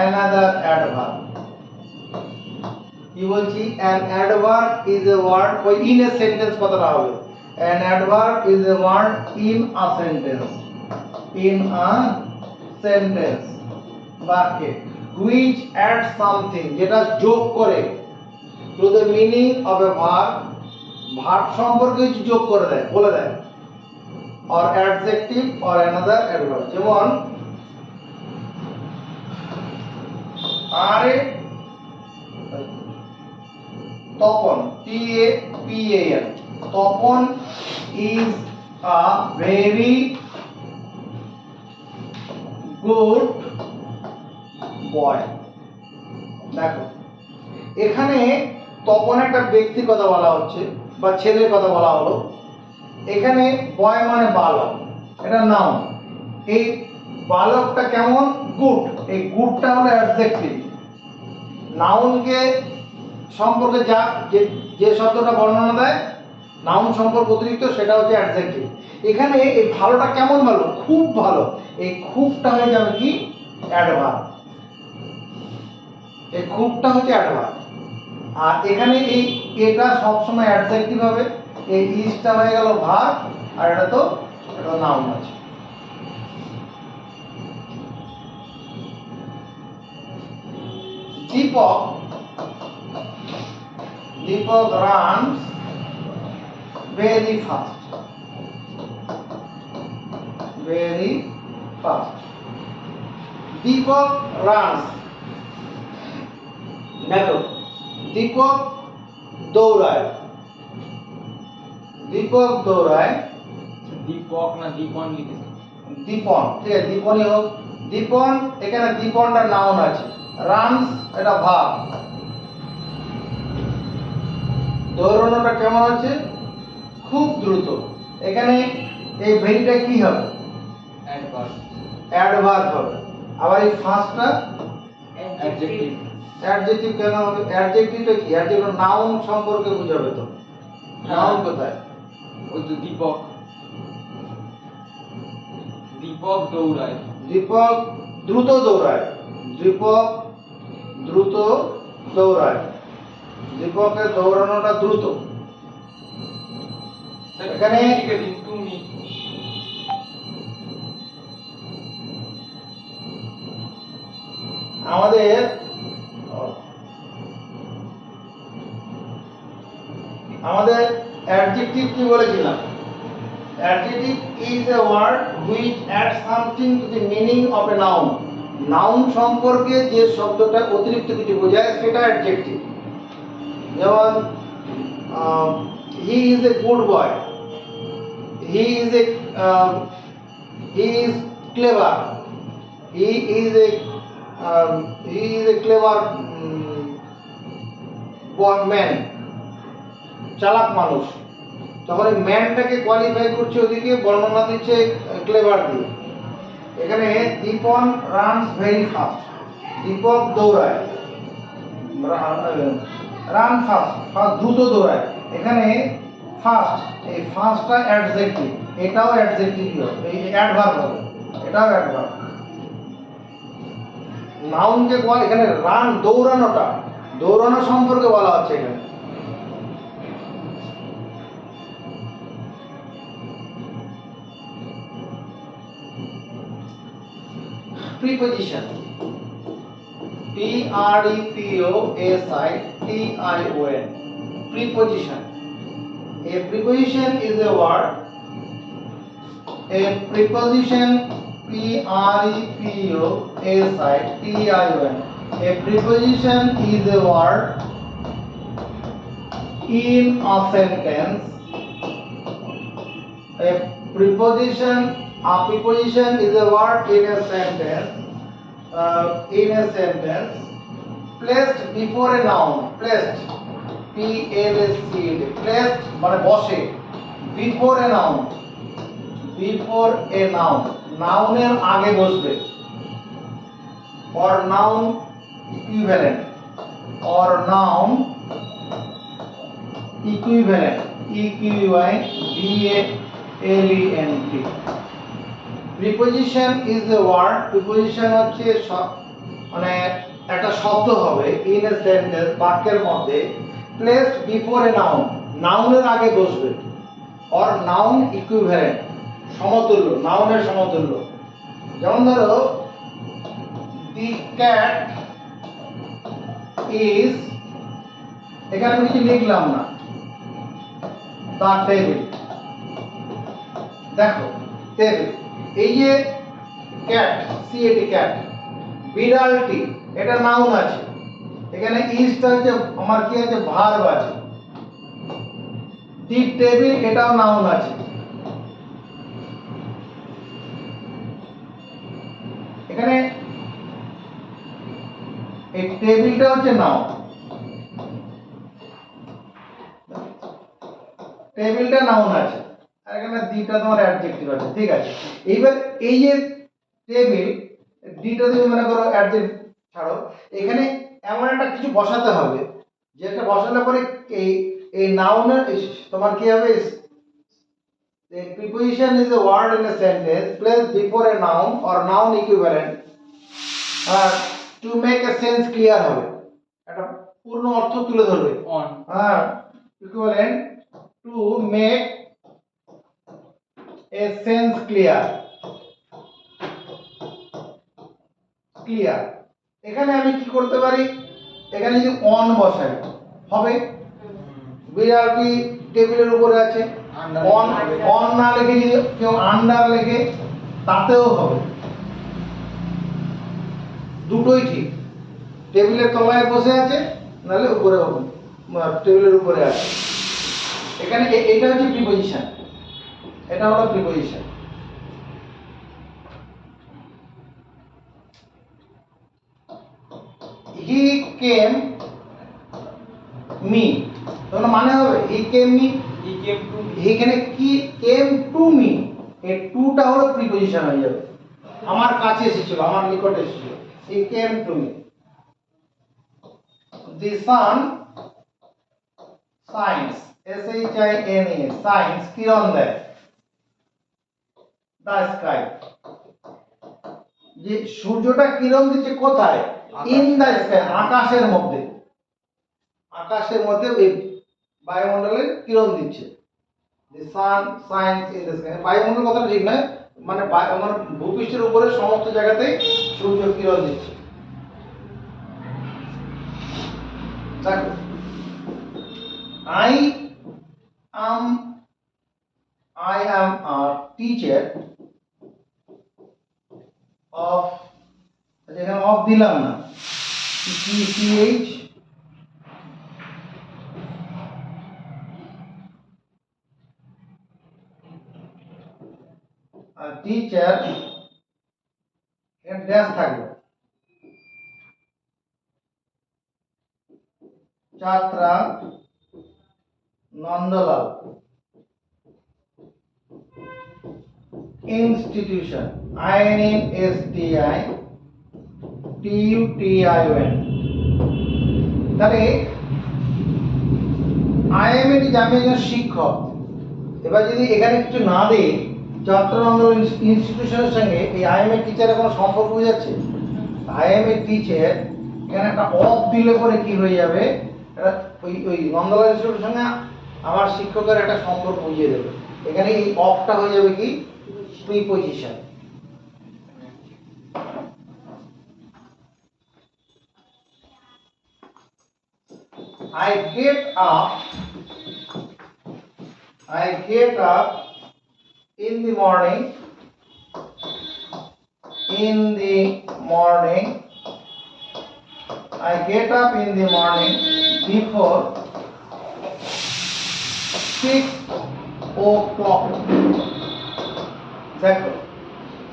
another adverb. কি বলছি, an adverb is a word, ওই in a sentence কথাটা হবে, an adverb is a word in a sentence, বাক্যে, which adds something, যেটা যোগ করে, to the meaning of a verb, verb সম্পর্কে কিছু যোগ করে দেয়, বলে দেয়, or adjective or another adverb। যেমন আরে Tapan, T-A-P-A-N, Tapan is a very good boy। দেখো এখানে তপন একটা ব্যক্তির কথা বলা হচ্ছে বা ছেলের কথা বলা হলো, এখানে বয় মানে বালক, এটা নাউন। এই বালকটা কেমন, গুড, এই গুডটা হলো অ্যাডজেক্টিভ। নাউনকে সম্পর্কে যে শব্দটা বর্ণনা দেয়, নাউন সম্পর্ক অতিরিক্ত, সেটা হচ্ছে অ্যাডজেক্টিভ। এখানে এই ভালোটা কেমন ভালো, খুব ভালো, এই খুবটা হয়ে যাবে কি অ্যাডভার্ব, এই খুবটা হচ্ছে অ্যাডভার্ব। আর এখানে এই এটা সবসময় অ্যাডজেক্টিভ হবে, এই ইজটা হয়ে গেল ভার্ব, আর এটা তো এটা নাউন আছে। Deepak runs very fast, Deepak runs, দেখো দীপক দৌড়ায়, দীপক না দীপন লিখেছে, দীপন, ঠিক আছে, দীপনই হোক, দীপন, এখানে দীপনটা নাউন আছে, রানস এটা ভার্ব। দৌড়ানোটা কেমন আছে, খুব দ্রুত, এখানে এই ভেরিটা কি হবে, অ্যাডভার্ব হবে। আবার এই ফার্স্টটা অ্যাডজেক্টিভ কেন হবে, অ্যাডজেক্টিভটা কি, অ্যাডজেক্টিভ নাউন সম্পর্কে বোঝাবে, তো নাউন কোথায়, ওই তো দীপক দৌড়ায়, দীপক দ্রুত দৌড়ায়, দীপকের দৌড়ানোটা দ্রুত। এখানে আমাদের অ্যাডজেক্টিভ কি বলেছিলাম? Adjective is a word which add something to the meaning of a noun. Noun সম্পর্কে যে শব্দটা অতিরিক্ত কিছু বোঝায় সেটা অ্যাডজেক্টিভ। যেমন he is a good boy, he is a he is clever, he is a clever man, চালাক মানুষ। তখন এই ম্যানটাকে কোয়ালিফাই করছে, ওদিকে বর্ণনা দিচ্ছে ক্লেভার দিয়ে। এখানে দীপন রানস ভেরি ফাস্ট, দীপক দৌড়ায়, রান ফাস্ট, ফাস্ট দ্রুত দৌড়ায়। এখানে ফাস্ট, এই ফাস্টটা অ্যাডজেক্টিভ, এটাও অ্যাডজেক্টিভ হবে, এই অ্যাডভার্ব হবে, এটাও অ্যাডভার্ব। নাউনকে এখানে রান দৌড়ানোটা, দৌড়ানো সম্পর্কে বলা হচ্ছে এখানে। Preposition, P-R-E-P-O-S-I-T-I-O-N, preposition. A preposition is a word. A preposition, P-R-E-P-O-S-I-T-I-O-N. A preposition is a word in a sentence. A preposition is a word in a sentence. Placed before a noun. Placed, P-L-A-C-E-D, placed মানে বসে, before a noun, before a noun, নাউনের আগে বসবে, or noun equivalent, or noun equivalent, E-Q-U-I-V-A-L-E-N-T. Preposition is the word, preposition হচ্ছে মানে একটা শব্দ হবে in a sentence, বাক্যের মধ্যে, placed before a noun, নাউনের আগে বসবে, or noun equivalent, সমতুল্য, নাউনের সমতুল্য। যেমন ধরো the cat is, এখানে আমি কিছু লিখলাম না, the table, দেখো টেবিল, এই যে ক্যাট, সিএটি ক্যাট, বিড়ালটি, এটা নাউন আছে, এখানে ইজটা হচ্ছে আমার কি আছে, ভার্ব আছে। দি টেবিল, এটাও নাউন আছে, এখানে এই টেবিলটা হচ্ছে নাউন, টেবিলটা নাউন আছে, আর এখানে দিটা তোমার অ্যাডজেক্টিভ আছে, ঠিক আছে। এইবার এই যে টেবিল, দিটা তুমি মনে করো অ্যাডজেক্টিভ ছাড়ো, এখানে এমন একটা কিছু বসাতে হবে, যেটা বসালে পরে এই নাউনের তোমার কি হবে, the preposition is a word in a sentence placed before a noun or noun equivalent to make a sense clear হবে, একটা পূর্ণ অর্থ তুলে ধরবে, equivalent to make a sense clear, এখানে আমি কি করতে পারি, এখানে যদি অন বসাই হবে, বিড়ালটি টেবিলের উপরে আছে, অন না লিখে যদি কেউ আন্ডার লেখে তাতেও হবে, দুটোই ঠিক। টেবিলের তলায় বসে আছে, নাহলে উপরে হবে, টেবিলের উপরে আছে। এখানে এটা হচ্ছে প্রিপজিশন, এটা হলো প্রিপজিশন। হি কেম মি, তখন মানে হবে হি কেম মি, এখানে কি কেম টু মি, এই টুটা হলো প্রিপজিশন হয়ে যাবে, আমার কাছে এসেছিল, আমার নিকটে এসেছিল, he came to me. The sun shines, S-H-I-N-E, shines কিরণ দেয়, দ্য স্কাই, যে সূর্যটা কিরণ দিচ্ছে কোথায়, ইন দ্য স্কাই, আকাশের মধ্যে, আকাশের মধ্যে এই বায়ুমণ্ডলে কিরণ দিচ্ছে, the sun shines in the sky. বায়ুমণ্ডল কথাটা ঠিক নয়, মানে ভূপৃষ্ঠের উপরে সমস্ত জায়গাতে সূর্য কিরণ দিচ্ছে। দেখো, I am I am a teacher of, এখানে অফ দিলাম না, TCH টিচার, এখানে ড্যাশ থাকবে, ছাত্রা নন্দলাল ইনস্টিটিউশন, INSTITUTION। তাহলে IM এটি আমি একজন শিক্ষক। এবার যদি এখানে কিছু না দিই, ছাত্র নন্দলাল ইনস্টিটিউশনের সঙ্গে এই IM এর টিচারের কোনো সম্পর্ক বোঝাচ্ছে? IM এর টিচার, এখানে একটা অফ দিলে পরে কি হয়ে যাবে, এটা ওই নন্দলাল ইনস্টিটিউটের সঙ্গে আমার শিক্ষকের একটা সম্পর্ক বুঝিয়ে দেবে। এখানে এই অফটা হয়ে যাবে কি preposition. I get up in the morning, I get up in the morning before 6 o'clock। দেখো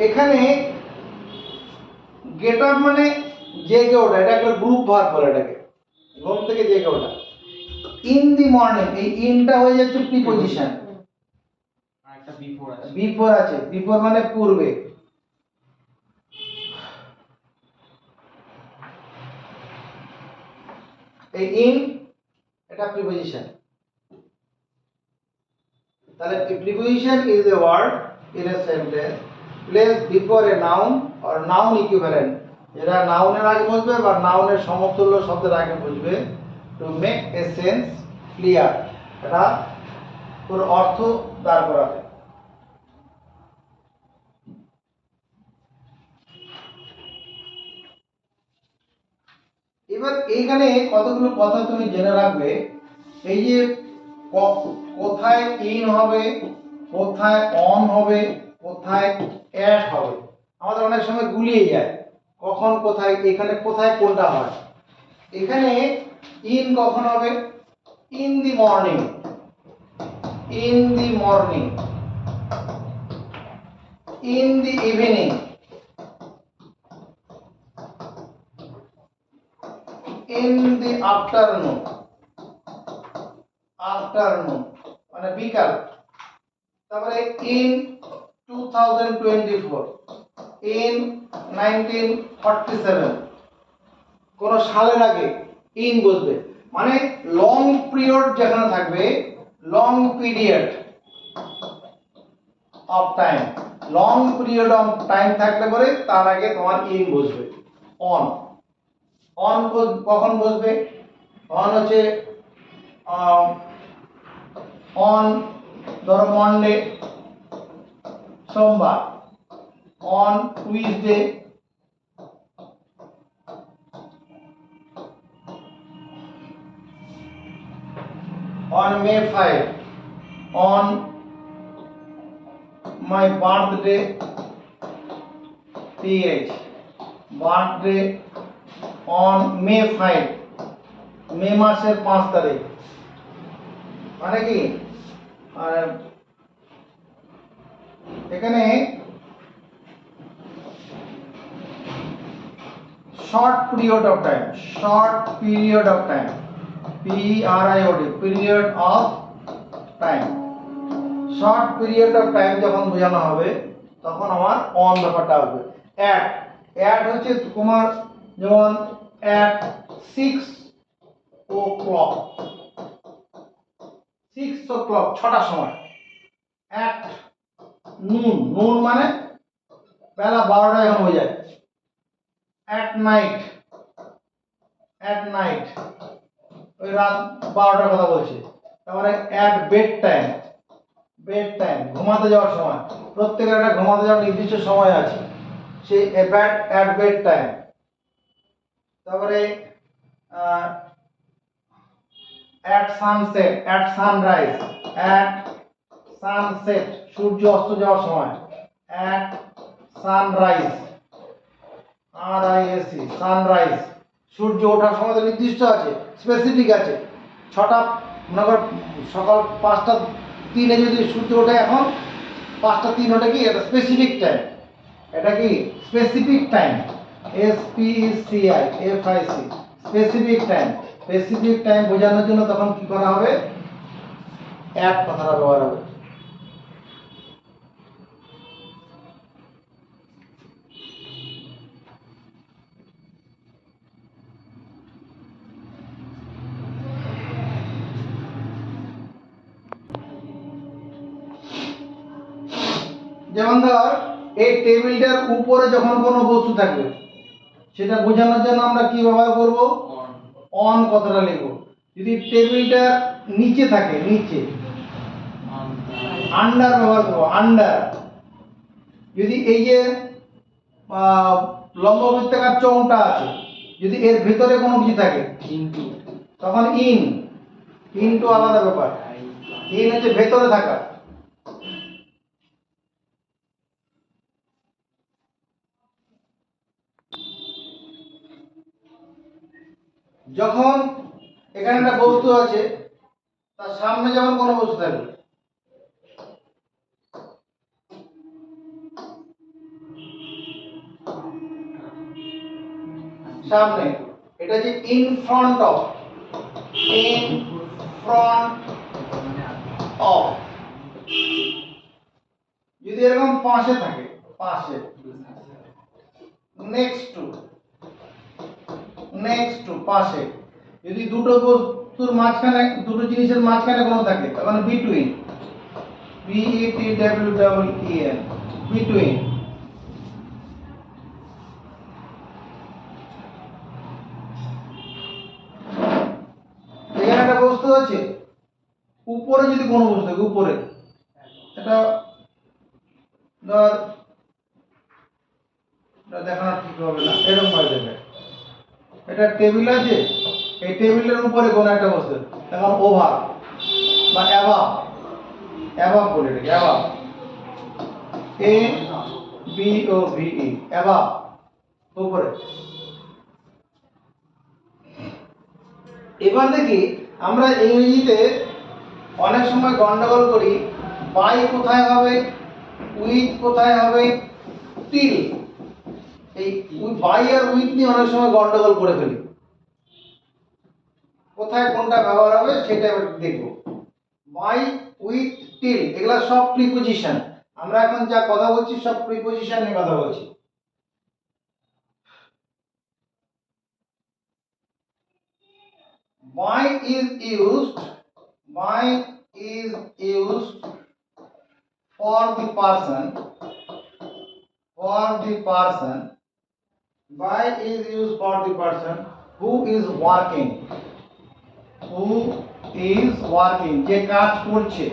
এখানে গেট আপ মানে জেগে ওঠা, এটা একটা গ্রুপ ভার্ব বলে এটাকে, ঘুম থেকে জেগে ওঠা। ইন দি মর্নিং, এই ইনটা হয়ে যাচ্ছে প্রিপজিশন, আর একটা বিফোর আছে, বিফোর মানে পূর্বে। এই ইন এটা প্রিপজিশন। তাহলে preposition is a word in a sentence placed before a noun or noun equivalent, যেটা নাউনের আগে বসবে বা নাউনের সমতুল্য শব্দের আগে বসবে, to make a sense clear, এটা পুরো অর্থ দাঁড় করাবে। এবার এইখানে কতগুলো কথা তুমি জেনে রাখবে। এই যে কোথায় ইন হবে, কোথায় অন হবে, কোথায় অ্যাট হবে, আমাদের অনেক সময় গুলিয়ে যায় কখন কোথায়, এখানে কোথায় কোনটা হয়। এখানে ইন কখন হবে, in the morning, in the morning, in the evening, in the afternoon, afternoon মানে বিকাল। তারপরে ইন 2024, ইন 1947, কোন সালের আগে ইন বসবে, মানে লং পিরিয়ড যেখানে থাকবে, long period of time, long period of time থাকলে পরে তার আগে তোমার ইন বসবে। অন, অন কখন বসবে, অন হচ্ছে অন ধরো মন্ডে সোমবার, on Tuesday, on May 5, on my birthday, PH, birthday on May 5, মে মাসের 5 তারিখ, মানে কি এখানে short period of time, short period of time, PRIOD, period of time, short period of time যখন বোঝানো হবে তখন আমার অন ব্যাপারটা আসবে। অ্যাট, অ্যাট হচ্ছে তোমার যেমন অ্যাট 6 o'clock, 6 o'clock 6টার সময়। অ্যাট নুন, নুন মানে বেলা 12টা এখন হয়ে যায়। অ্যাট নাইট, অ্যাট নাইট ওই রাত 12টার কথা বলছি। তারপরে at bed time, bed time ঘুমাতে যাওয়ার সময়, প্রত্যেকের একটা ঘুমাতে যাওয়ার নির্দিষ্ট সময় আছে, সেই অ্যাট বেড টাইম। তারপরে at sunset, at sunrise, at sunset সূর্য অস্ত যাওয়ার সময়, অ্যাট সানরাইজ RISE সানরাইজ সূর্য ওঠার সময় তো নির্দিষ্ট আছে, স্পেসিফিক আছে। 6টা মনে করো সকাল 5টা 3 যদি সূর্য ওঠে, এখন 5টা 3 ওঠে কি এটা স্পেসিফিক টাইম, এটা কি specific time, SPECIFIC specific time. Specific time বোঝানোর জন্য তখন কি করা হবে, অ্যাট কথাটা ব্যবহার হবে। যেমন ধর এই টেবিলটার উপরে যখন কোনো বস্তু থাকবে, সেটা বোঝানোর জন্য আমরা কি ব্যবহার করব, অন কথাটা লিখব। যদি টেবিলটার নিচে থাকে, নিচে, আন্ডার ব্যবহার করব, আন্ডার। যদি এই যে লম্ববৃত্তাকার চৌটা আছে, যদি এর ভিতরে কোনো কিছু থাকে তখন ইন, ইনটু আলাদা ব্যাপার, ইন হচ্ছে ভেতরে থাকা। যখন এখানে একটা বস্তু আছে, তার সামনে যখন কোনো বস্তু থাকবে, সামনে, এটা যে in front of, in front of. যদি এরকম পাশে থাকে, পাশে, নেক্সট টু, নেক্সট টু পাশে। যদি দুটো বস্তুর মাঝখানে, দুটো জিনিসের মাঝখানে কোনো থাকে, তখন বিটুইন, BETWEEN, বিটুইন। এখানে একটা বস্তু আছে, উপরে যদি কোনো বস্তু থাকে, উপরে, এটা ধর, এটা দেখানো ঠিক হবে না, এরকম ভাবে দেখে, এটা টেবিল আছে, এই টেবিলের উপরে কোনো একটা বস্তু, এখন ওভার বা অ্যাবাভ, অ্যাবাভ বলে এটাকে, অ্যাবাভ, ABOVE, অ্যাবাভ, উপরে। এবার দেখি আমরা ইংরেজিতে অনেক সময় গন্ডগোল করি, বাই কোথায় হবে, উইথ কোথায় হবে, টিল। এই বাই আর উইথ নিয়ে অনেক সময় গন্ডগোল করে ফেলি, কোথায় কোনটা ব্যবহার হবে সেটা এবার দেখব। বাই, উইথ, টিল এগুলা সব প্রিপজিশন। আমরা এখন যা কথা বলছি সব প্রিপজিশন নিয়ে কথা বলছি। By is used, by is used for the person, for the person, by is used for the person who is working, who is working, যে কাজ করছে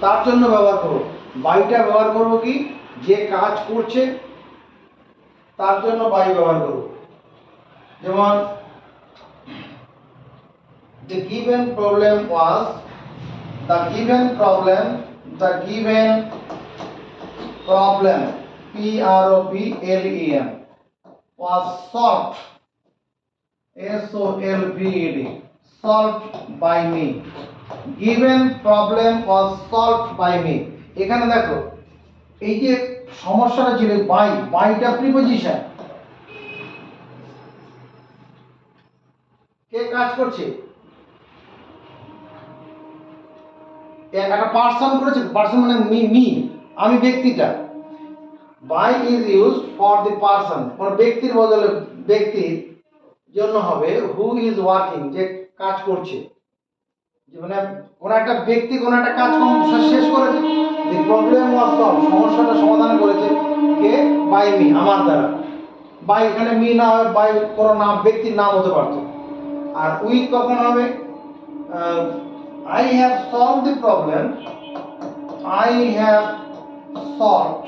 তার জন্য ব্যবহার করব। বাইটা ব্যবহার করব কি, যে কাজ করছে তার জন্য বাই ব্যবহার করব। যেমন the given problem was, the given problem, the given problem, PROBLEM, was solved, SOLVED, solved by me. Given problem was solved by me. এখানে দেখো এই যে সমস্যাটা ছিল, বাই, বাইটা প্রিপজিশন, কে কাজ করছে, একটা পারসন করেছে, পারসন মানে মি, আমি ব্যক্তিটা। By is used for the person, কোন ব্যক্তির বদলে, ব্যক্তির জন্য হবে, হু ইজ ওয়ার্কিং, যে কাজ করছে। মানে কোন একটা ব্যক্তি কোন একটা কাজ শেষ করেছে, দি প্রবলেম ওয়াজ সলভড, সমস্যাটা সমাধান করেছে কে, বাই মি, আমার দ্বারা। বাই এখানে মি না হবে, বাই কোন নাম, ব্যক্তির নাম হতে পারত। আর উইথ কখন হবে, I have solved the problem, I have solved,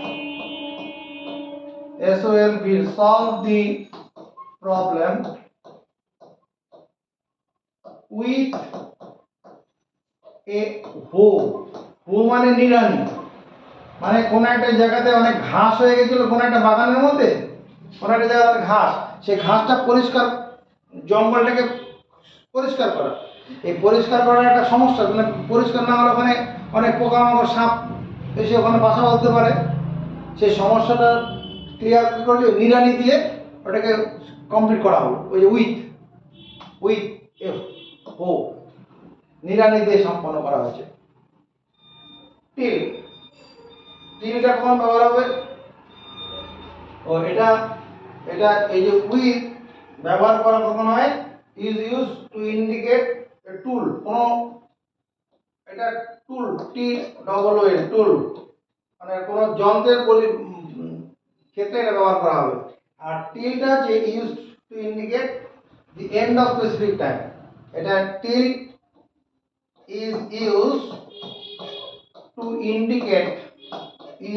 SOLV, solve the problem with এ হো, হো মানে নিড়ানি, মানে কোনো একটা জায়গাতে অনেক ঘাস হয়ে গেছিল, কোনো একটা বাগানের মধ্যে কোনো একটা জায়গায় ঘাস, সেই ঘাসটা পরিষ্কার, জঙ্গলটাকে পরিষ্কার করা। এই পরিষ্কার করার একটা সমস্যা, মানে পরিষ্কার না হলে ওখানে অনেক পোকামাকড় সাপ এসে ওখানে বাসা বাঁধতে পারে। সেই সমস্যাটা ক্লিয়ার করলে নিড়ানি দিয়ে ওটাকে কমপ্লিট করা হলো। ওই যে উইথ, উইথ এফ ও, নিড়ানি দিয়ে সম্পন্ন করা হয়েছে। টিল, টিলটা কখন ব্যবহার হবে? ও এটা, এটা এই যে উইথ ব্যবহার করা কখন হয়? Is use to indicate a tool, কোনো এটা টুল, টি ডবল ও এল, টুল মানে কোনো যন্ত্রের ক্ষেত্রে এটা ব্যবহার করা হবে। আর টিলটা যে use to indicate the end of specific time, এটা till is use to indicate,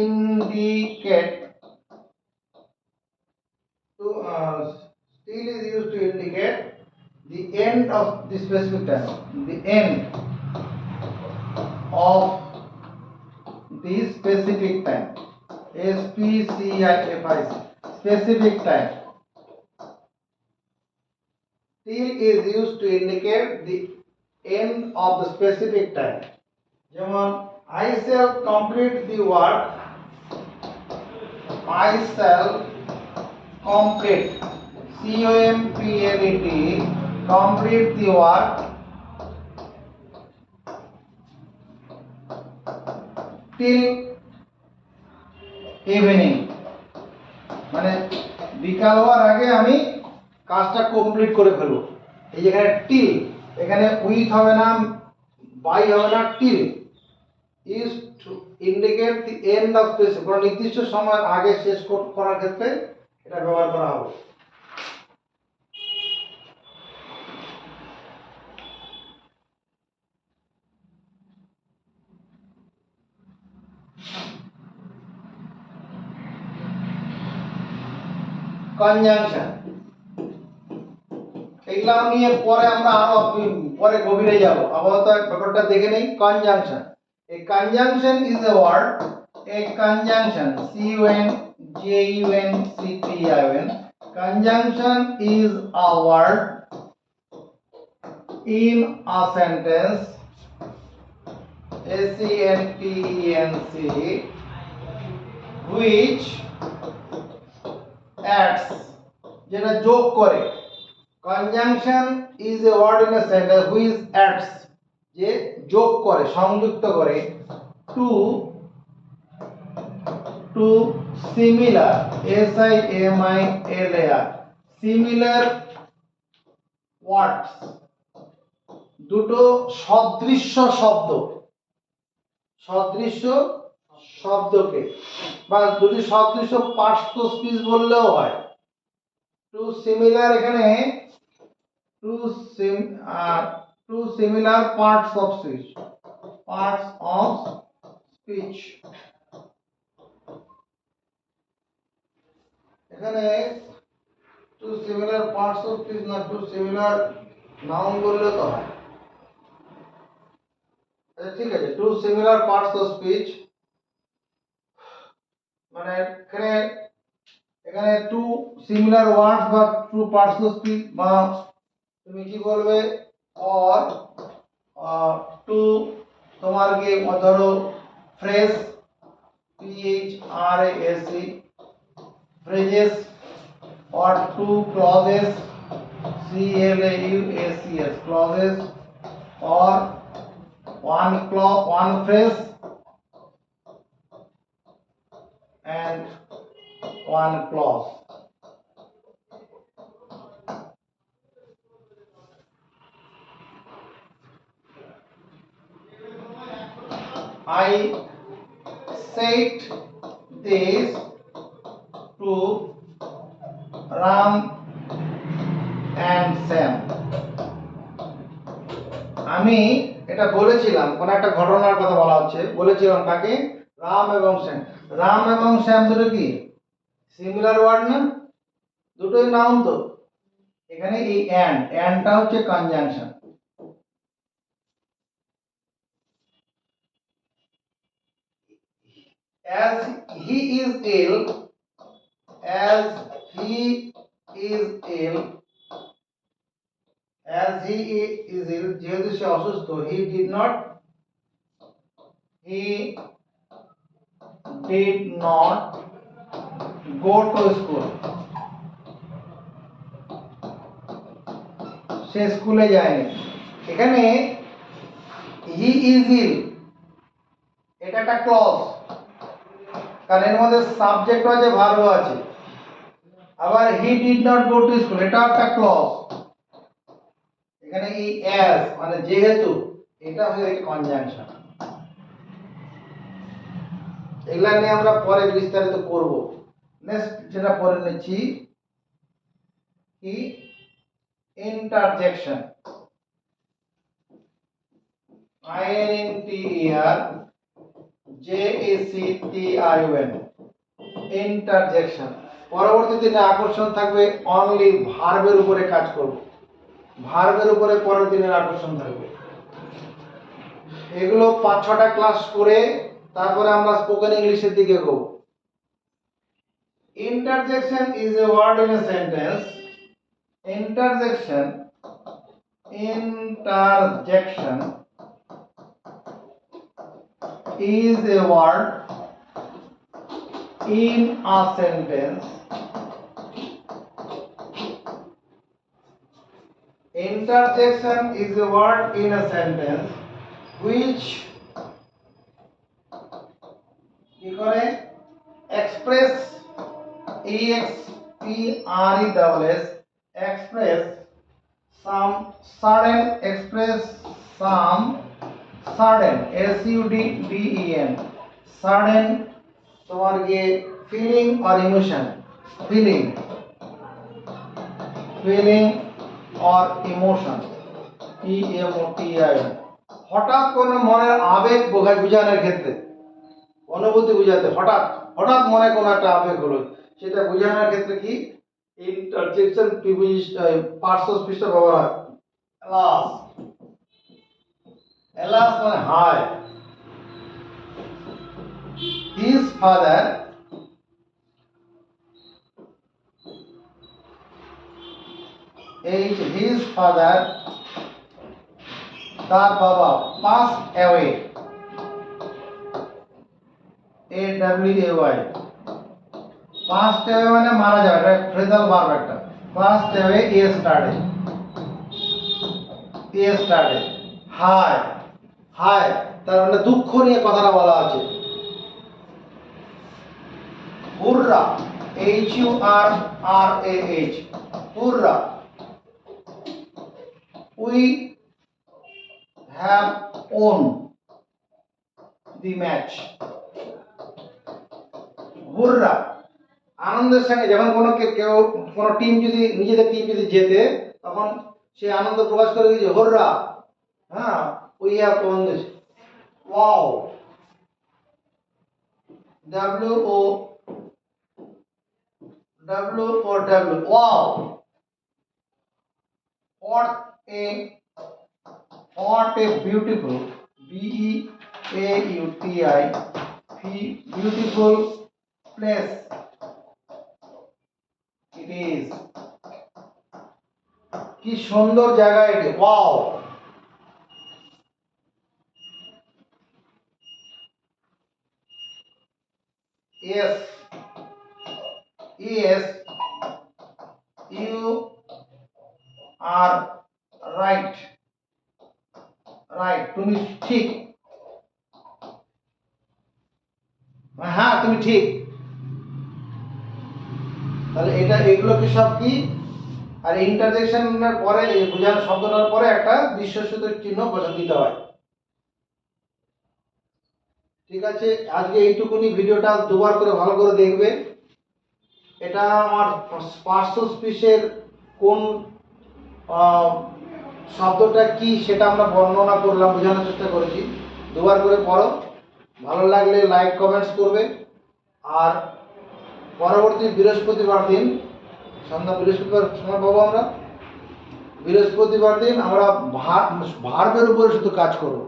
indicate to still is used to indicate the end of the specific time, the end of the specific time, specific, specific time. Till is used to indicate the end of the specific time. যেমন I shall complete the work, I shall complete, complete, complete the work till evening, মানে বিকাল হওয়ার আগে আমি কাজটা complete করে ফেলবো। এই যেখানে টিল, এখানে উইথ হবে না, বাই হবে না, till is two indicate the end of speech, কোনো নির্দিষ্ট সময়ের আগে শেষ করার ক্ষেত্রে এটা ব্যবহার করা হবে। কনজাংশন, এগুলা নিয়ে পরে আমরা আরো পরে গভীরে যাব, আপাতত ব্যাপারটা দেখে নেই। Conjunction, a conjunction is a word, a conjunction, C U N J U N C T I O N, conjunction is a word in a sentence, sentence which adds, যেটা যোগ করে। Conjunction is a word in a sentence which adds, যে যোগ করে, সংযুক্ত করে, two two similar, SIMILAR, similar words, দুটো সদৃশ্য শব্দ, সদৃশ্য শব্দকে, বা দুটি সদৃশ্য পার্টস অফ স্পিচ বললেও হয়। টু সিমিলার, এখানে two similar parts of speech, parts of speech, এখানে two similar parts of speech না, টু সিমিলার নাউন বললে তো হয়। আচ্ছা ঠিক আছে, two similar parts of speech মানে এখানে, এখানে টু সিমিলার ওয়ার্ডস বা টু পার্টস অফ স্পিচ, বা তুমি কি বলবে, অর টু, তোমার কি ধরো phrase, PHRASE, phrases, or two clauses, CLAUSES, clauses, or one clause, one phrase and one clause. I said this to Ram and Sam. আমি এটা বলেছিলাম, কোন একটা ঘটনার কথা বলা হচ্ছে, বলেছিলাম কাকে, রাম এবং শ্যাম। রাম এবং শ্যাম দুটো কি সিমিলার ওয়ার্ড না, দুটোই নাউন তো। এখানে এই অ্যান্ডটা হচ্ছে conjunction. as he is ill, as he is ill, as he is ill, যেহেতু সে অসুস্থ, he did not go to school, সে স্কুলে যায়নি। এখানে he is ill এটা একটা ক্লজ, কারণ এর মধ্যে সাবজেক্ট আছে ভার্ব আছে। আবার he did not go to school এটা একটা ক্লজ। এখানে এই as মানে যেহেতু এটা হয়ে গেছে কনজাংশন। এগুলা নিয়ে আমরা পরে বিস্তারিত করব। নেক্সট যেটা পরে নিচ্ছি কি ইন্টারজেকশন, INTERJECTION, ইন্টারজেকশন। পরবর্তী দিনে আকর্ষণ থাকবে অনলি ভার্বের উপরে কাজ করব, ভার্বের উপরে পরের দিনের আকর্ষণ থাকবে। এগুলো 5-6টা ক্লাস করে তারপরে আমরা স্পোকেন ইংলিশের দিকে যাব। Interjection is a word in a sentence. Interjection is a word in a sentence. Interjection is a word in a sentence which express express some sudden SUDDEN sudden তোমার ये feeling or emotion, feeling or emotion, EMOTION, হঠাৎ কোনো মনের আবেগ বোঝানোর ক্ষেত্রে, অনুভূতি বোঝাতে হঠাৎ মনে কোনো একটা আবেগ হলো, সেটা বোঝানোর ক্ষেত্রে কি ইন্টারজেকশন পার্শ্ব স্পৃষ্ট ব্যবহার হয়। এলাস মানে হায়। His father তার বাবা passed away, AWAY, passed away মানে মারা যাওয়া, এটা ফ্রেজাল ভার্ব একটা। passed away yesterday, হায় তার মানে দুঃখ নিয়ে কথাটা বলা আছে। হুররা, HURRAH, হুররা, we have won the match, হুররা আনন্দের সঙ্গে, যখন কোনো টিম যদি নিজেদের টিম যদি জেতে তখন সে আনন্দ প্রকাশ করে দিয়েছে হুররা, হ্যাঁ we have won this, wow, WOW, wow, what a beautiful, BEAUTI, beautiful place it is, কি সুন্দর জায়গা এটি, wow. Yes, you are right, তুমি ঠিক, হ্যাঁ তুমি ঠিক। তাহলে এগুলো কি সব কি, আর ইন্টারজেকশনের পরে বোঝানোর শব্দটার পরে একটা বিশ্বসূচক চিহ্ন বসে দিতে হয়। ঠিক আছে, আজকে এইটুকুনি, ভিডিওটা দুবার করে ভালো করে দেখবে। এটা আমার পার্শ্ব স্পৃশের কোন শব্দটা কি সেটা আমরা বর্ণনা করলাম, বোঝানোর চেষ্টা করেছি। দুবার করে পড়ো, ভালো লাগলে লাইক কমেন্টস করবে। আর পরবর্তী বৃহস্পতিবার দিন সন্ধ্যা, বৃহস্পতিবার সময় পাবো আমরা, বৃহস্পতিবার দিন আমরা ভার্বের উপরে শুধু কাজ করবো।